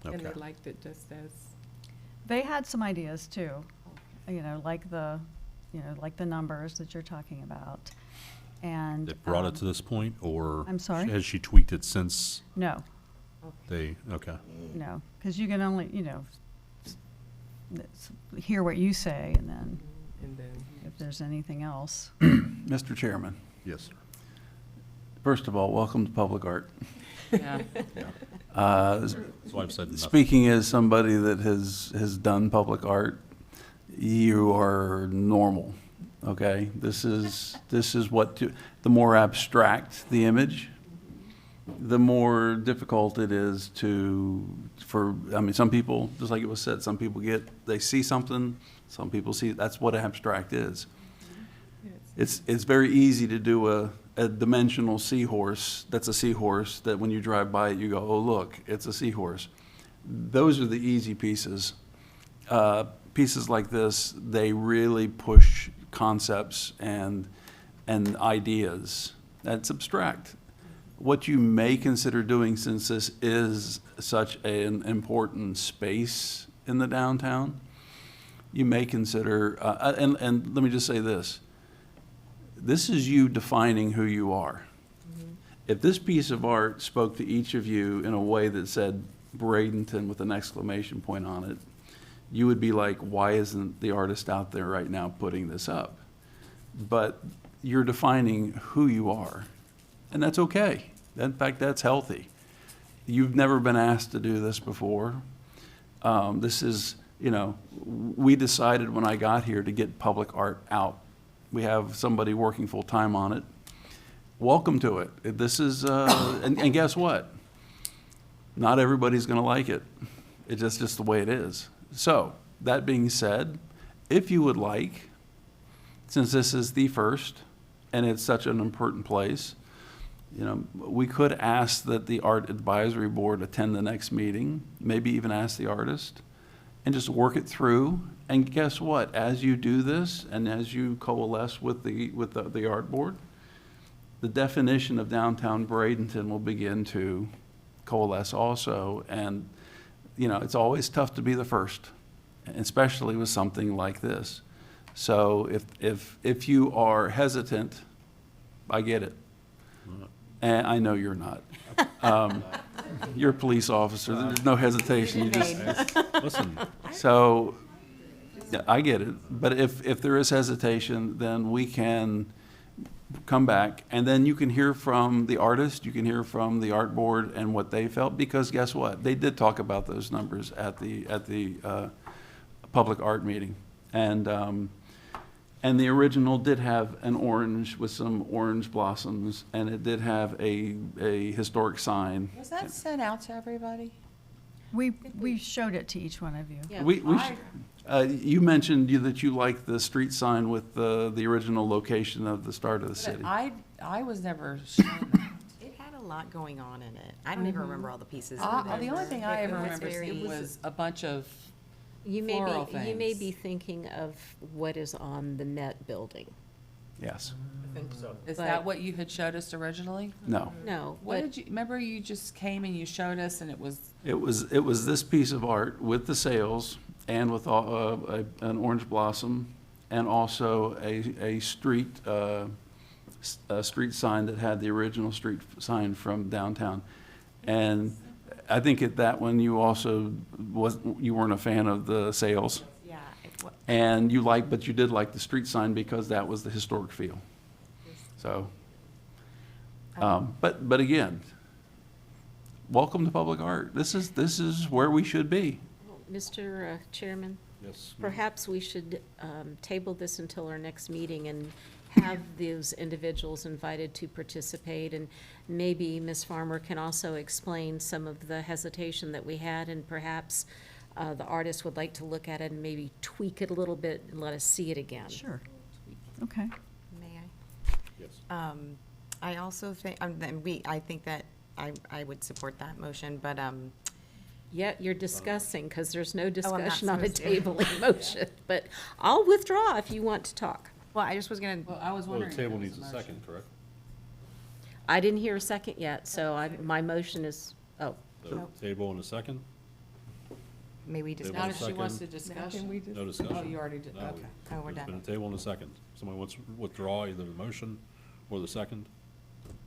And they Okay. liked it just as, They had some ideas too, like the numbers that you're talking about. And. They brought it to this point, or? I'm sorry? Has she tweaked it since No, they, okay. no, because you can only, hear what you say, and then and then. if there's anything else. Mr. Chairman, Yes, sir. first of all, welcome to public art. Yeah. That's why I've said nothing. Speaking as somebody that has done public art, you are normal, okay? This is what, the more abstract the image, the more difficult it is I mean, some people, just like it was said, some people they see something, some people see, that's what abstract is. It's very easy to do a dimensional seahorse, that's a seahorse, that when you drive by it, you go, oh, look, it's a seahorse. Those are the easy pieces. Pieces like this, they really push concepts and ideas. That's abstract. What you may consider doing, since this is such an important space in the downtown, you may consider, and let me just say this. This is you defining who you are. If this piece of art spoke to each of you in a way that said Bradenton with an exclamation point on it, you would be like, why isn't the artist out there right now putting this up? But you're defining who you are, and that's okay. In fact, that's healthy. You've never been asked to do this before. This is, we decided when I got here to get public art out. We have somebody working full-time on it. Welcome to it. This is, and guess what? Not everybody's gonna like it. It's just the way it is. So, that being said, if you would like, since this is the first, and it's such an important place, we could ask that the Art Advisory Board attend the next meeting, maybe even ask the artist, and just work it through. And guess what? As you do this, and as you coalesce with the art board, the definition of downtown Bradenton will begin to coalesce also. And it's always tough to be the first, especially with something like this. So if you are hesitant, I get it. And I know you're not. You're a police officer. There's no hesitation. You just Listen, so. Yeah, I get it. But if there is hesitation, then we can come back, and then you can hear from the artist, you can hear from the art board and what they felt, because guess what? They did talk about those numbers at the public art meeting. And the original did have an orange with some orange blossoms, and it did have a historic sign. Was that sent out to everybody? We showed it to each one of you. Yeah. You mentioned that you liked the street sign with the original location of the start of the city. I was never shown that. It had a lot going on in it. I don't even remember all the pieces. The only thing I It ever was remember very- seeing was a bunch of You floral may be things. thinking of what is on the Met Building. Yes. Is But- that what you had showed us originally? No. No, What but did you, remember you just came and you showed us and it was, It was this piece of art with the sails and with an orange blossom, and also a street sign that had the original street sign from downtown. And I think at that one you also you weren't a fan of the sails, Yeah. and but you did like the street sign because that was the historic feel. So, but again, welcome to public art. This is where we should be. Mr. Chairman, yes. perhaps we should table this until our next meeting and have those individuals invited to participate. And maybe Ms. Farmer can also explain some of the hesitation that we had, and perhaps the artist would like to look at it and maybe tweak it a little bit and let us see it again. Sure. Okay. May I? Yes. I also think, I think that I would support that motion, but, Yet you're discussing, because there's no Oh, I'm not discussion on a supposed to. tabling motion. But I'll withdraw if you want to talk. well, I just was gonna, well, I was Well, the wondering. if table there was needs a motion. second, correct? I didn't hear a second yet, so my motion is, So, table in a second? maybe we just, Table Not in a if she wants to second. discuss. No discussion. Oh, you already did, No, okay. Oh, we're There's been done. a table and a second. Somebody wants to withdraw either the motion or the second,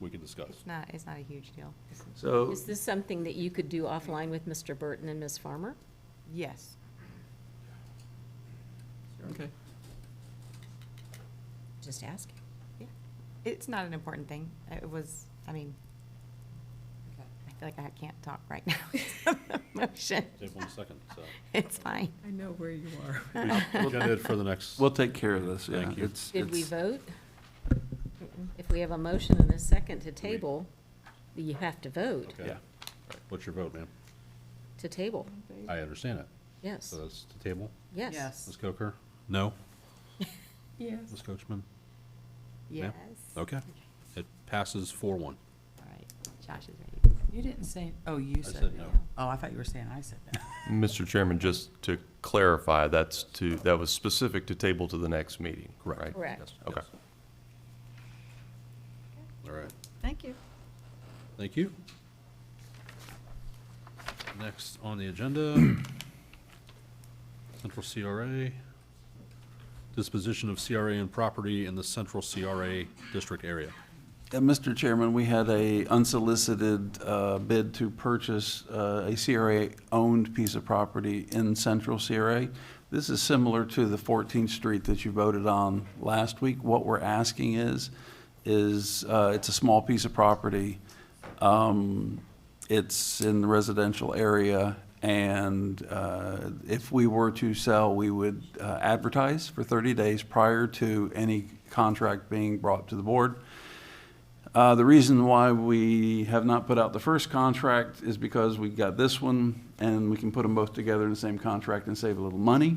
we can discuss. it's not a huge deal. So is this something that you could do offline with Mr. Burton and Ms. Farmer? Yes. okay. Just asking. It's not an important thing. It was, I mean, Okay. I feel like I can't talk right now. Motion. Table in a second, so. It's fine. I know where you are. We got it for the next. We'll take care of this. Yeah. Thank you. It's- Did we it's- vote? If we have a motion and a second to table, You have to vote Okay. Yeah. What's your vote, ma'am? to table. I understand it. Yes, So that's the table. yes. Yes. Ms. Coker? No? Yes. Ms. Coachman? Yes. Okay. It passes 4-1. All right, Josh is ready. You didn't say, oh, you said. said no. Oh, I thought you were saying I said that. Mr. Chairman, just to clarify, that was specific to table to the next meeting, Correct. right? Correct. Yes, Okay. yes. All right. Thank you. Thank you. Next on the agenda, Central CRA, disposition of CRA and property in the Central CRA district area. Mr. Chairman, we had a unsolicited bid to purchase a CRA-owned piece of property in Central CRA. This is similar to the 14th Street that you voted on last week. What we're asking is it's a small piece of property. It's in the residential area, and if we were to sell, we would advertise for 30 days prior to any contract being brought to the board. The reason why we have not put out the first contract is because we got this one, and we can put them both together in the same contract and save a little money.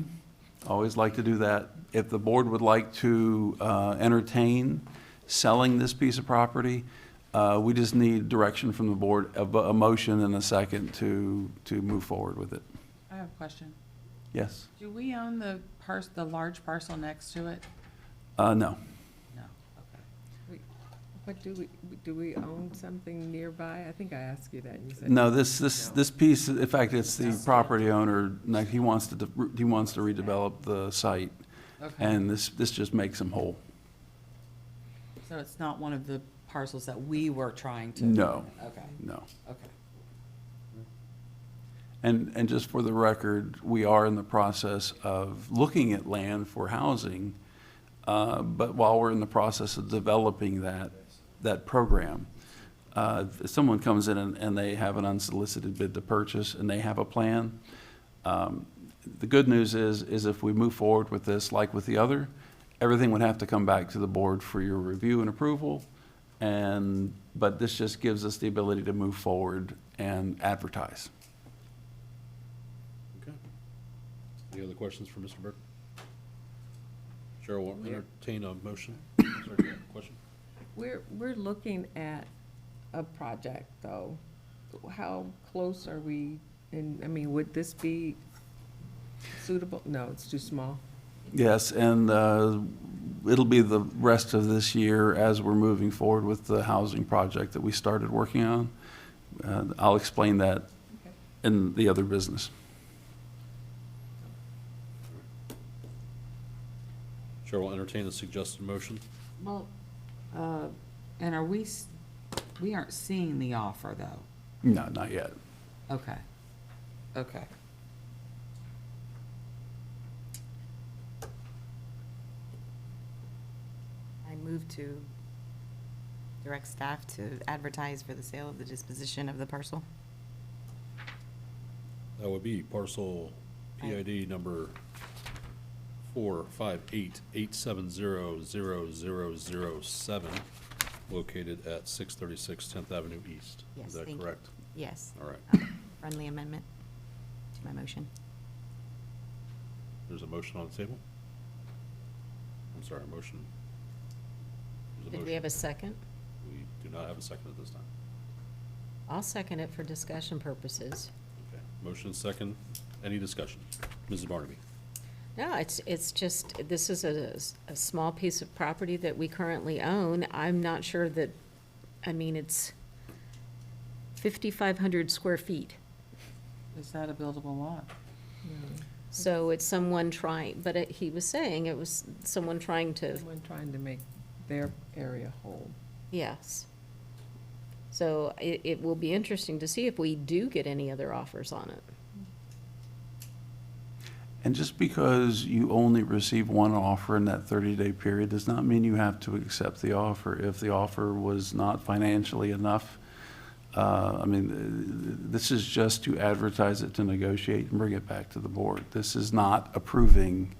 Always like to do that. If the board would like to entertain selling this piece of property, we just need direction from the board, a motion and a second to move forward with it. I have a question. Yes? Do we own the large parcel next to it? No. No, okay. But do we own something nearby? I think I asked you that and you said. No, this piece, in fact, it's the property owner, like, he wants to redevelop the site, Okay. and this just makes him whole. So it's not one of the parcels that we were trying to? No. Okay, No. okay. And just for the record, we are in the process of looking at land for housing, but while we're in the process of developing that program, if someone comes in and they have an unsolicited bid to purchase and they have a plan, the good news is if we move forward with this, like with the other, everything would have to come back to the board for your review and approval, but this just gives us the ability to move forward and advertise. Okay. Any other questions for Mr. Burke? Cheryl will entertain a motion. Sorry, you have a question? We're looking at a project, though. How close are we, and, I mean, would this be suitable? No, it's too small. Yes, and it'll be the rest of this year as we're moving forward with the housing project that we started working on. I'll explain that in the other business. Chair will entertain the suggested motion. Well, and we aren't seeing the offer, though? No, not yet. Okay, okay. I move to direct staff to advertise for the sale of the disposition of the parcel. That would be parcel PID number 458870007, located at 636 10th Avenue East. Yes, Is that thank you. correct? Yes. All right. Friendly amendment to my motion. There's a motion on the table? I'm sorry, a motion. There's a Did we motion. have a second? We do not have a second at this time. I'll second it for discussion purposes. Okay. Motion second. Any discussion? Mrs. Barnaby? No, it's just, this is a small piece of property that we currently own. I'm not sure that, I mean, it's 5,500 square feet. Is that a buildable lot? So it's someone trying, but he was saying it was someone trying to, Someone trying to make their area whole. yes. So it will be interesting to see if we do get any other offers on it. And just because you only receive one offer in that 30-day period does not mean you have to accept the offer. If the offer was not financially enough, I mean, this is just to advertise it, to negotiate, and bring it back to the board. This is not approving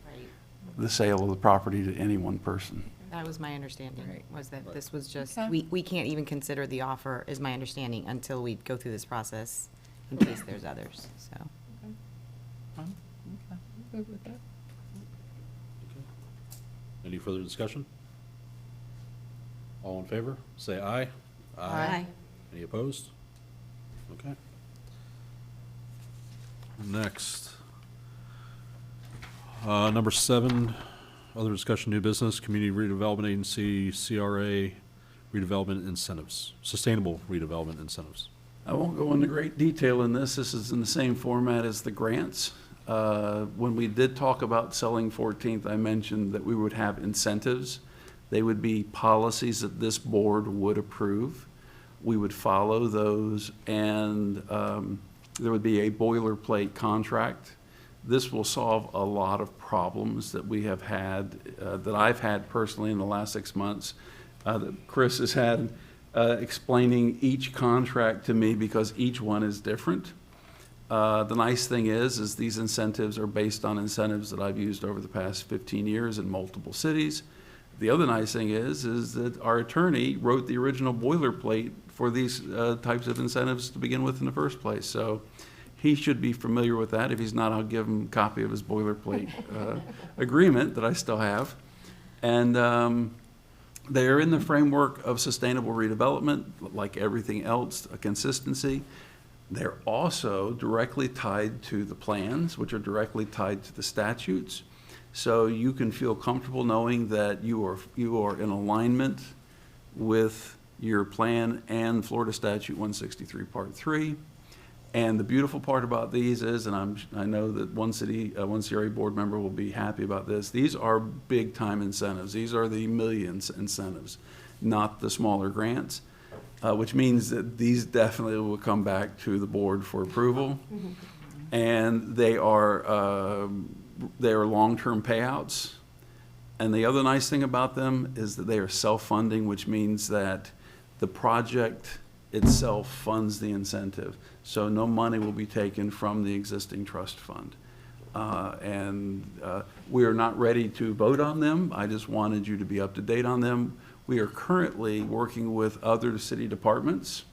the sale of the property to any one person. That was my understanding, Right. was that this was just, Okay. we can't even consider the offer, is my understanding, until we go through this process, in case there's others, so. Okay. Good with that. Any further discussion? All in favor, say aye. Aye. Any opposed? Okay. Next. Number 7, other discussion, new business, Community Redevelopment Agency, CRA, redevelopment incentives, sustainable redevelopment incentives. I won't go into great detail in this. This is in the same format as the grants. When we did talk about selling 14th, I mentioned that we would have incentives. They would be policies that this board would approve. We would follow those, and there would be a boilerplate contract. This will solve a lot of problems that we have had, that I've had personally in the last 6 months, that Chris has had, explaining each contract to me because each one is different. The nice thing is these incentives are based on incentives that I've used over the past 15 years in multiple cities. The other nice thing is that our attorney wrote the original boilerplate for these types of incentives to begin with in the first place. So he should be familiar with that. If he's not, I'll give him a copy of his boilerplate agreement that I still have. And they are in the framework of sustainable redevelopment, like everything else, a consistency. They're also directly tied to the plans, which are directly tied to the statutes. So you can feel comfortable knowing that you are in alignment with your plan and Florida Statute 163, Part 3. And the beautiful part about these is, and I know that one CRA board member will be happy about this, these are big-time incentives. These are the millions incentives, not the smaller grants, which means that these definitely will come back to the board for approval. And they are long-term payouts. And the other nice thing about them is that they are self-funding, which means that the project itself funds the incentive. So no money will be taken from the existing trust fund. We are not ready to vote on them. I just wanted you to be up to date on them. We are currently working with other city departments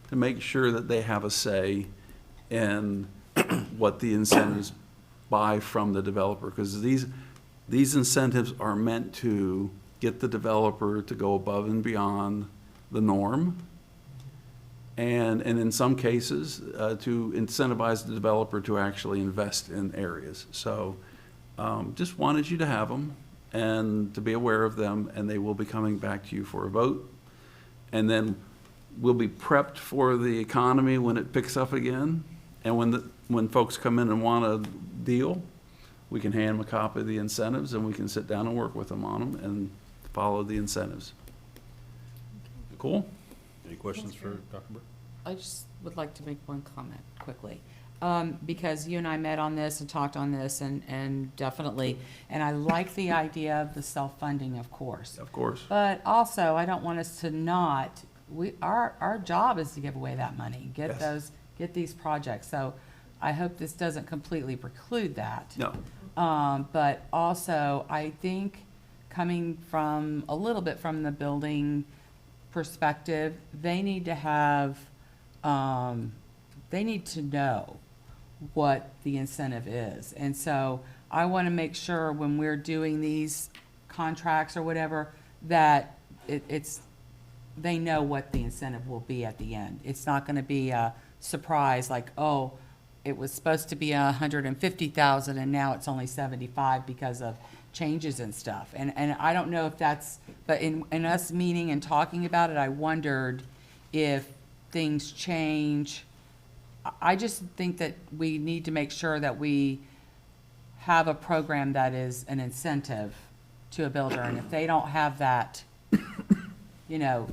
to make sure that they have a say in what the incentives buy from the developer, because these incentives are meant to get the developer to go above and beyond the norm, and in some cases to incentivize the developer to actually invest in areas. So just wanted you to have them and to be aware of them, and they will be coming back to you for a vote. And then we'll be prepped for the economy when it picks up again, and when folks come in and want a deal, we can hand them a copy of the incentives, and we can sit down and work with them on them and follow the incentives. Cool? Any questions for Dr. Burke? I just would like to make one comment quickly. Because you and I met on this and talked on this and definitely, and I like the idea of the self-funding, of course. Of course. But also, I don't want us to not, our job is to give away that money, Yes. get these projects. So I hope this doesn't completely preclude that. No. But also, I think coming from, a little bit from the building perspective, they need to have, they need to know what the incentive is. And so I want to make sure when we're doing these contracts or whatever, that they know what the incentive will be at the end. It's not going to be a surprise like, oh, it was supposed to be 150,000 and now it's only 75 because of changes and stuff. And I don't know if that's, but in us meeting and talking about it, I wondered if things change. I just think that we need to make sure that we have a program that is an incentive to a builder. And if they don't have that, you know,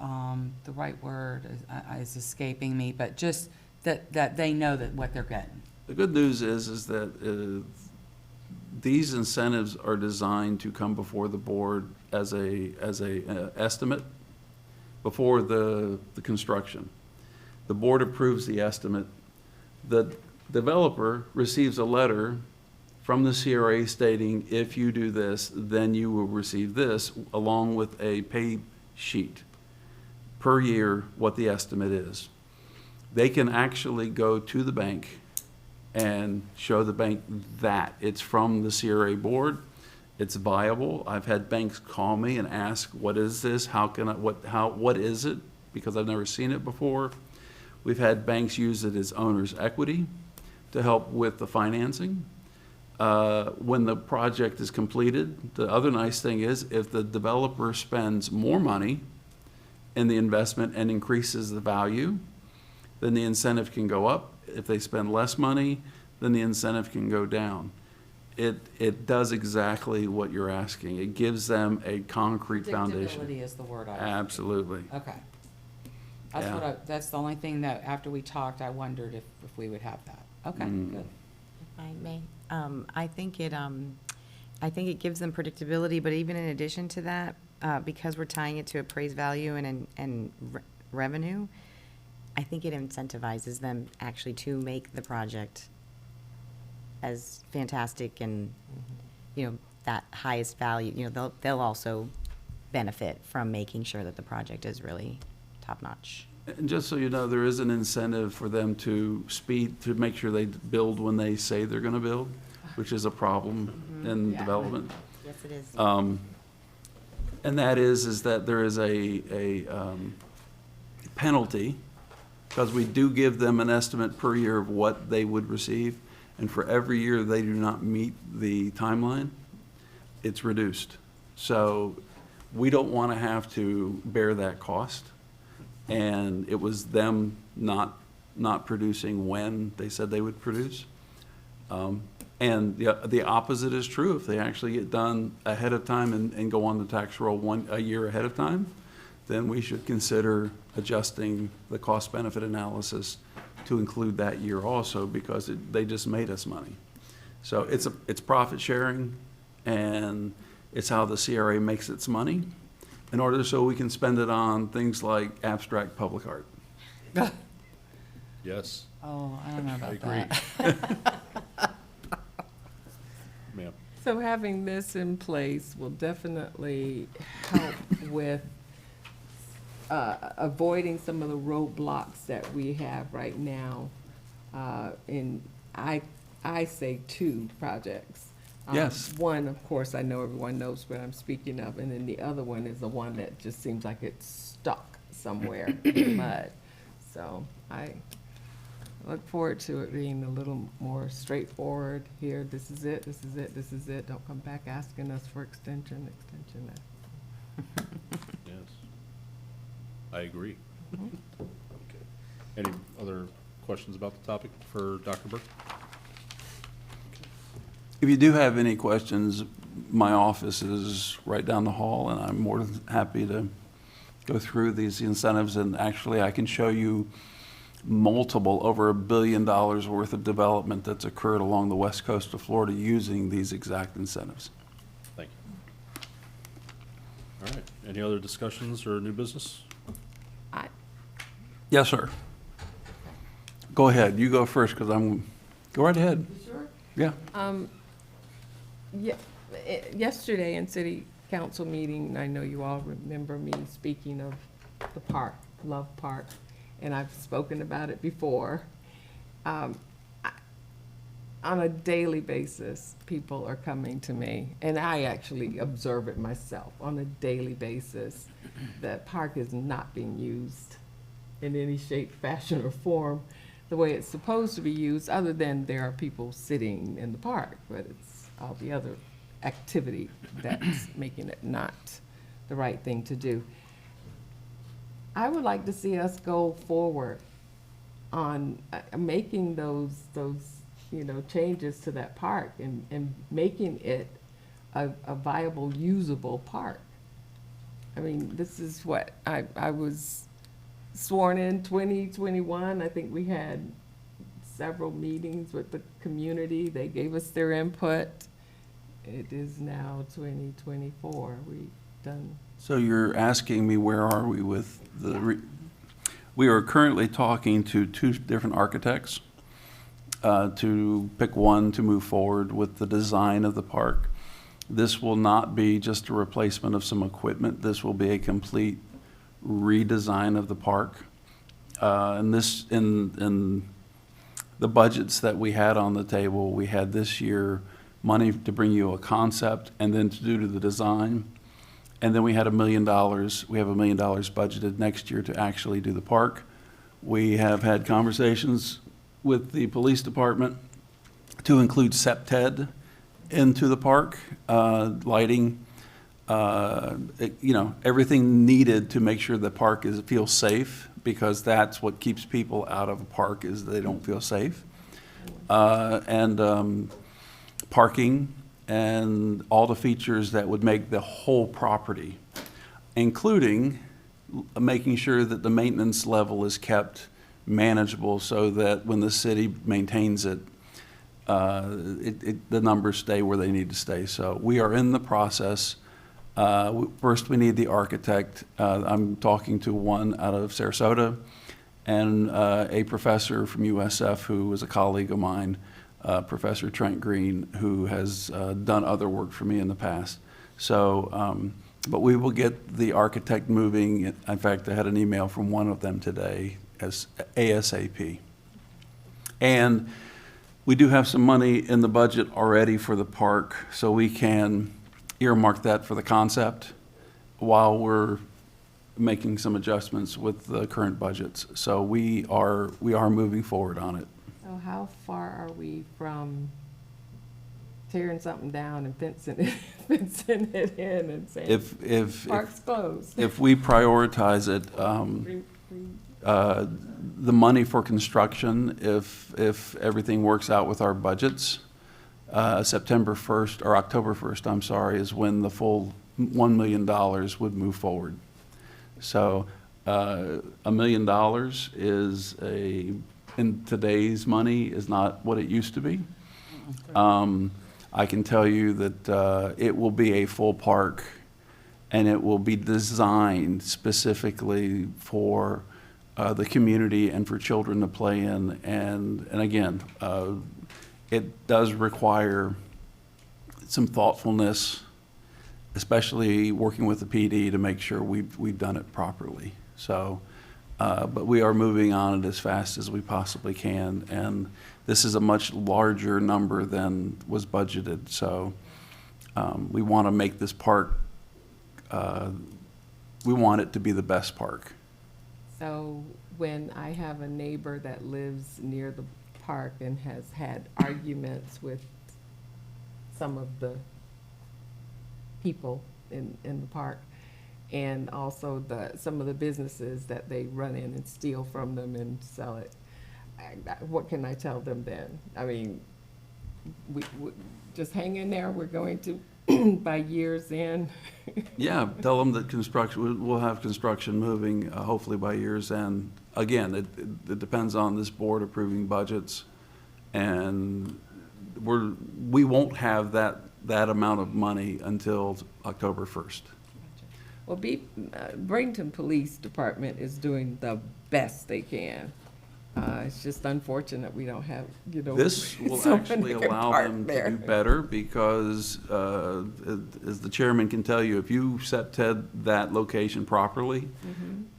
the right word is escaping me, but just that they know that what they're getting. The good news is that these incentives are designed to come before the board as a estimate before the construction. The board approves the estimate. The developer receives a letter from the CRA stating, if you do this, then you will receive this, along with a pay sheet per year, what the estimate is. They can actually go to the bank and show the bank that it's from the CRA board, it's viable. I've had banks call me and ask, what is this? How can I, what is it? Because I've never seen it before. We've had banks use it as owner's equity to help with the financing. When the project is completed, the other nice thing is if the developer spends more money in the investment and increases the value, then the incentive can go up. If they spend less money, then the incentive can go down. It does exactly what you're asking. It gives them a concrete foundation. Predictability is the word I. Absolutely. Okay. That's Yeah. what that's the only thing that, after we talked, I wondered if we would have that. Okay, good. If I may, I think it gives them predictability, but even in addition to that, because we're tying it to appraised value and revenue, I think it incentivizes them actually to make the project as fantastic and, that highest value, they'll also benefit from making sure that the project is really top-notch. And just so you know, there is an incentive for them to make sure they build when they say they're gonna build, which is a problem in Yeah. development. Yes, it is. And that is that there is a penalty, because we do give them an estimate per year of what they would receive, and for every year they do not meet the timeline, it's reduced. So we don't want to have to bear that cost, and it was them not producing when they said they would produce. And the opposite is true. If they actually get done ahead of time and go on the tax roll a year ahead of time, then we should consider adjusting the cost-benefit analysis to include that year also, because they just made us money. So it's profit sharing, and it's how the CRA makes its money, in order so we can spend it on things like abstract public art. Yes, Oh, I don't know I about agree. that. Ma'am. So having this in place will definitely help with avoiding some of the roadblocks that we have right now in, I say 2 projects. Yes. One, of course, I know everyone knows what I'm speaking of, and then the other one is the one that just seems like it's stuck somewhere in the mud. So I look forward to it being a little more straightforward here. This is it, this is it, this is it. Don't come back asking us for extension. Yes. I agree. Okay. Any other questions about the topic for Dr. Burke? If you do have any questions, my office is right down the hall, and I'm more than happy to go through these incentives. And actually, I can show you multiple, over $1 billion worth of development that's occurred along the west coast of Florida using these exact incentives. Thank you. All right. Any other discussions or new business? Yes, sir. Go ahead. You go first, because go right ahead. Sure. Yeah. Yesterday in city council meeting, I know you all remember me speaking of the park, Love Park, and I've spoken about it before. On a daily basis, people are coming to me, and I actually observe it myself on a daily basis. That park is not being used in any shape, fashion, or form the way it's supposed to be used, other than there are people sitting in the park, but it's all the other activity that's making it not the right thing to do. I would like to see us go forward on making those changes to that park and making it a viable, usable park. I mean, this is what I was sworn in 2021. I think we had several meetings with the community. They gave us their input. It is now 2024. We've done. So you're asking me, where are we with the, we are currently talking to 2 different architects. to pick one to move forward with the design of the park. This will not be just a replacement of some equipment. This will be a complete redesign of the park. And this, in the budgets that we had on the table, we had this year money to bring you a concept and then to do the design. And then we had $1 million. We have $1 million budgeted next year to actually do the park. We have had conversations with the police department to include SEPTED into the park, lighting, everything needed to make sure the park feels safe, because that's what keeps people out of a park, is they don't feel safe. And parking and all the features that would make the whole property, including making sure that the maintenance level is kept manageable so that when the city maintains it, the numbers stay where they need to stay. So we are in the process. First, we need the architect. I'm talking to one out of Sarasota and a professor from USF who was a colleague of mine, Professor Trent Green, who has done other work for me in the past. So, but we will get the architect moving. In fact, I had an email from one of them today as ASAP. And we do have some money in the budget already for the park, so we can earmark that for the concept while we're making some adjustments with the current budgets. So we are moving forward on it. So how far are we from tearing something down and fencing it in and saying, If park's closed? if we prioritize it, the money for construction, if everything works out with our budgets, September 1st, or October 1st, I'm sorry, is when the full $1 million would move forward. So $1 million is in today's money is not what it used to be. I can tell you that it will be a full park, and it will be designed specifically for the community and for children to play in. And again, it does require some thoughtfulness, especially working with the PD to make sure we've done it properly. So, but we are moving on it as fast as we possibly can. And this is a much larger number than was budgeted. So we want to make this park, we want it to be the best park. So when I have a neighbor that lives near the park and has had arguments with some of the people in the park, and also some of the businesses that they run in and steal from them and sell it, what can I tell them then? I mean, we just hang in there, we're going to, by year's end. Yeah, tell them that we'll have construction moving hopefully by year's end. Again, it depends on this board approving budgets, and we won't have that amount of money until October 1st. Well, Bradenton Police Department is doing the best they can. It's just unfortunate we don't have, This will someone actually who can allow park them to there. do better because, as the chairman can tell you, if you set that location properly,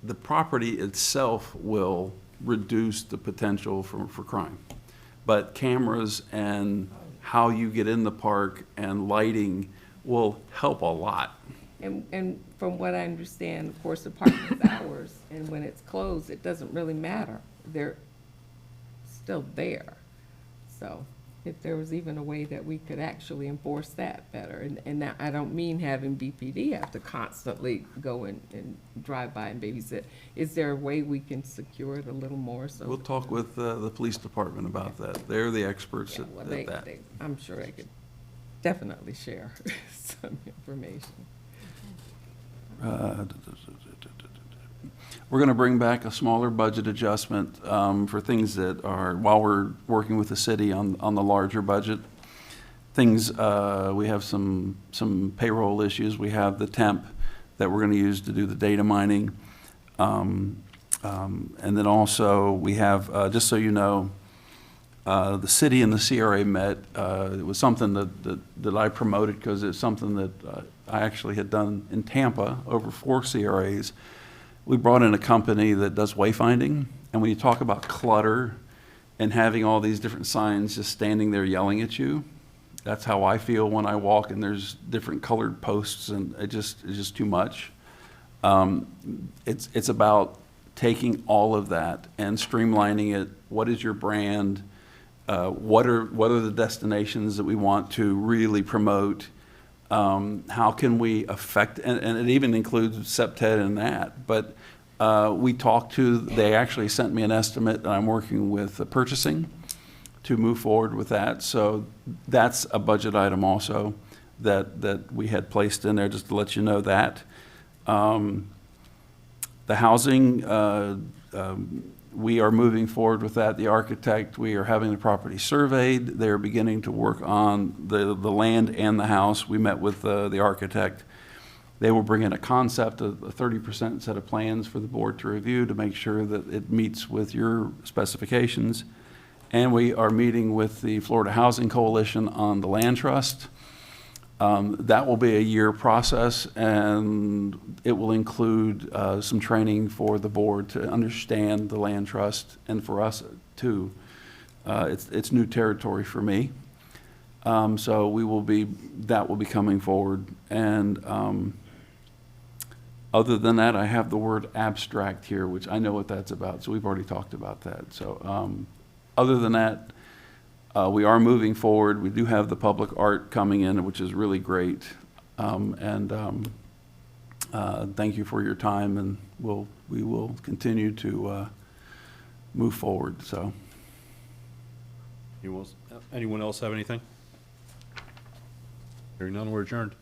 the property itself will reduce the potential for crime. But cameras and how you get in the park and lighting will help a lot. And from what I understand, of course, the park is ours, and when it's closed, it doesn't really matter. They're still there. So if there was even a way that we could actually enforce that better, and now, I don't mean having BPD have to constantly go and drive by and babysit. Is there a way we can secure it a little more so? We'll talk with the police department about that. They're the experts Yeah, at well, that. I'm sure they could definitely share some information. We're going to bring back a smaller budget adjustment for things that are, while we're working with the city on the larger budget, things, we have some payroll issues. We have the temp that we're going to use to do the data mining. And then also we have, just so you know, The city and the CRA met. It was something that I promoted because it's something that I actually had done in Tampa over 4 CRAs. We brought in a company that does wayfinding, and when you talk about clutter and having all these different signs just standing there yelling at you, that's how I feel when I walk and there's different colored posts, and it's just too much. It's about taking all of that and streamlining it. What is your brand? What are the destinations that we want to really promote? How can we affect, and it even includes SEPTED and that, but we talked to, they actually sent me an estimate, and I'm working with purchasing to move forward with that. So that's a budget item also that we had placed in there, just to let you know that. The housing, we are moving forward with that. The architect, we are having the property surveyed. They're beginning to work on the land and the house. We met with the architect. They will bring in a concept, a 30% set of plans for the board to review to make sure that it meets with your specifications. And we are meeting with the Florida Housing Coalition on the land trust. That will be a year process, and it will include some training for the board to understand the land trust, and for us too. It's new territory for me. So that will be coming forward. And other than that, I have the word abstract here, which I know what that's about. So we've already talked about that. So other than that, we are moving forward. We do have the public art coming in, which is really great. Thank you for your time, and we will continue to move forward. So, Anyone else have anything? Hearing none, we're adjourned.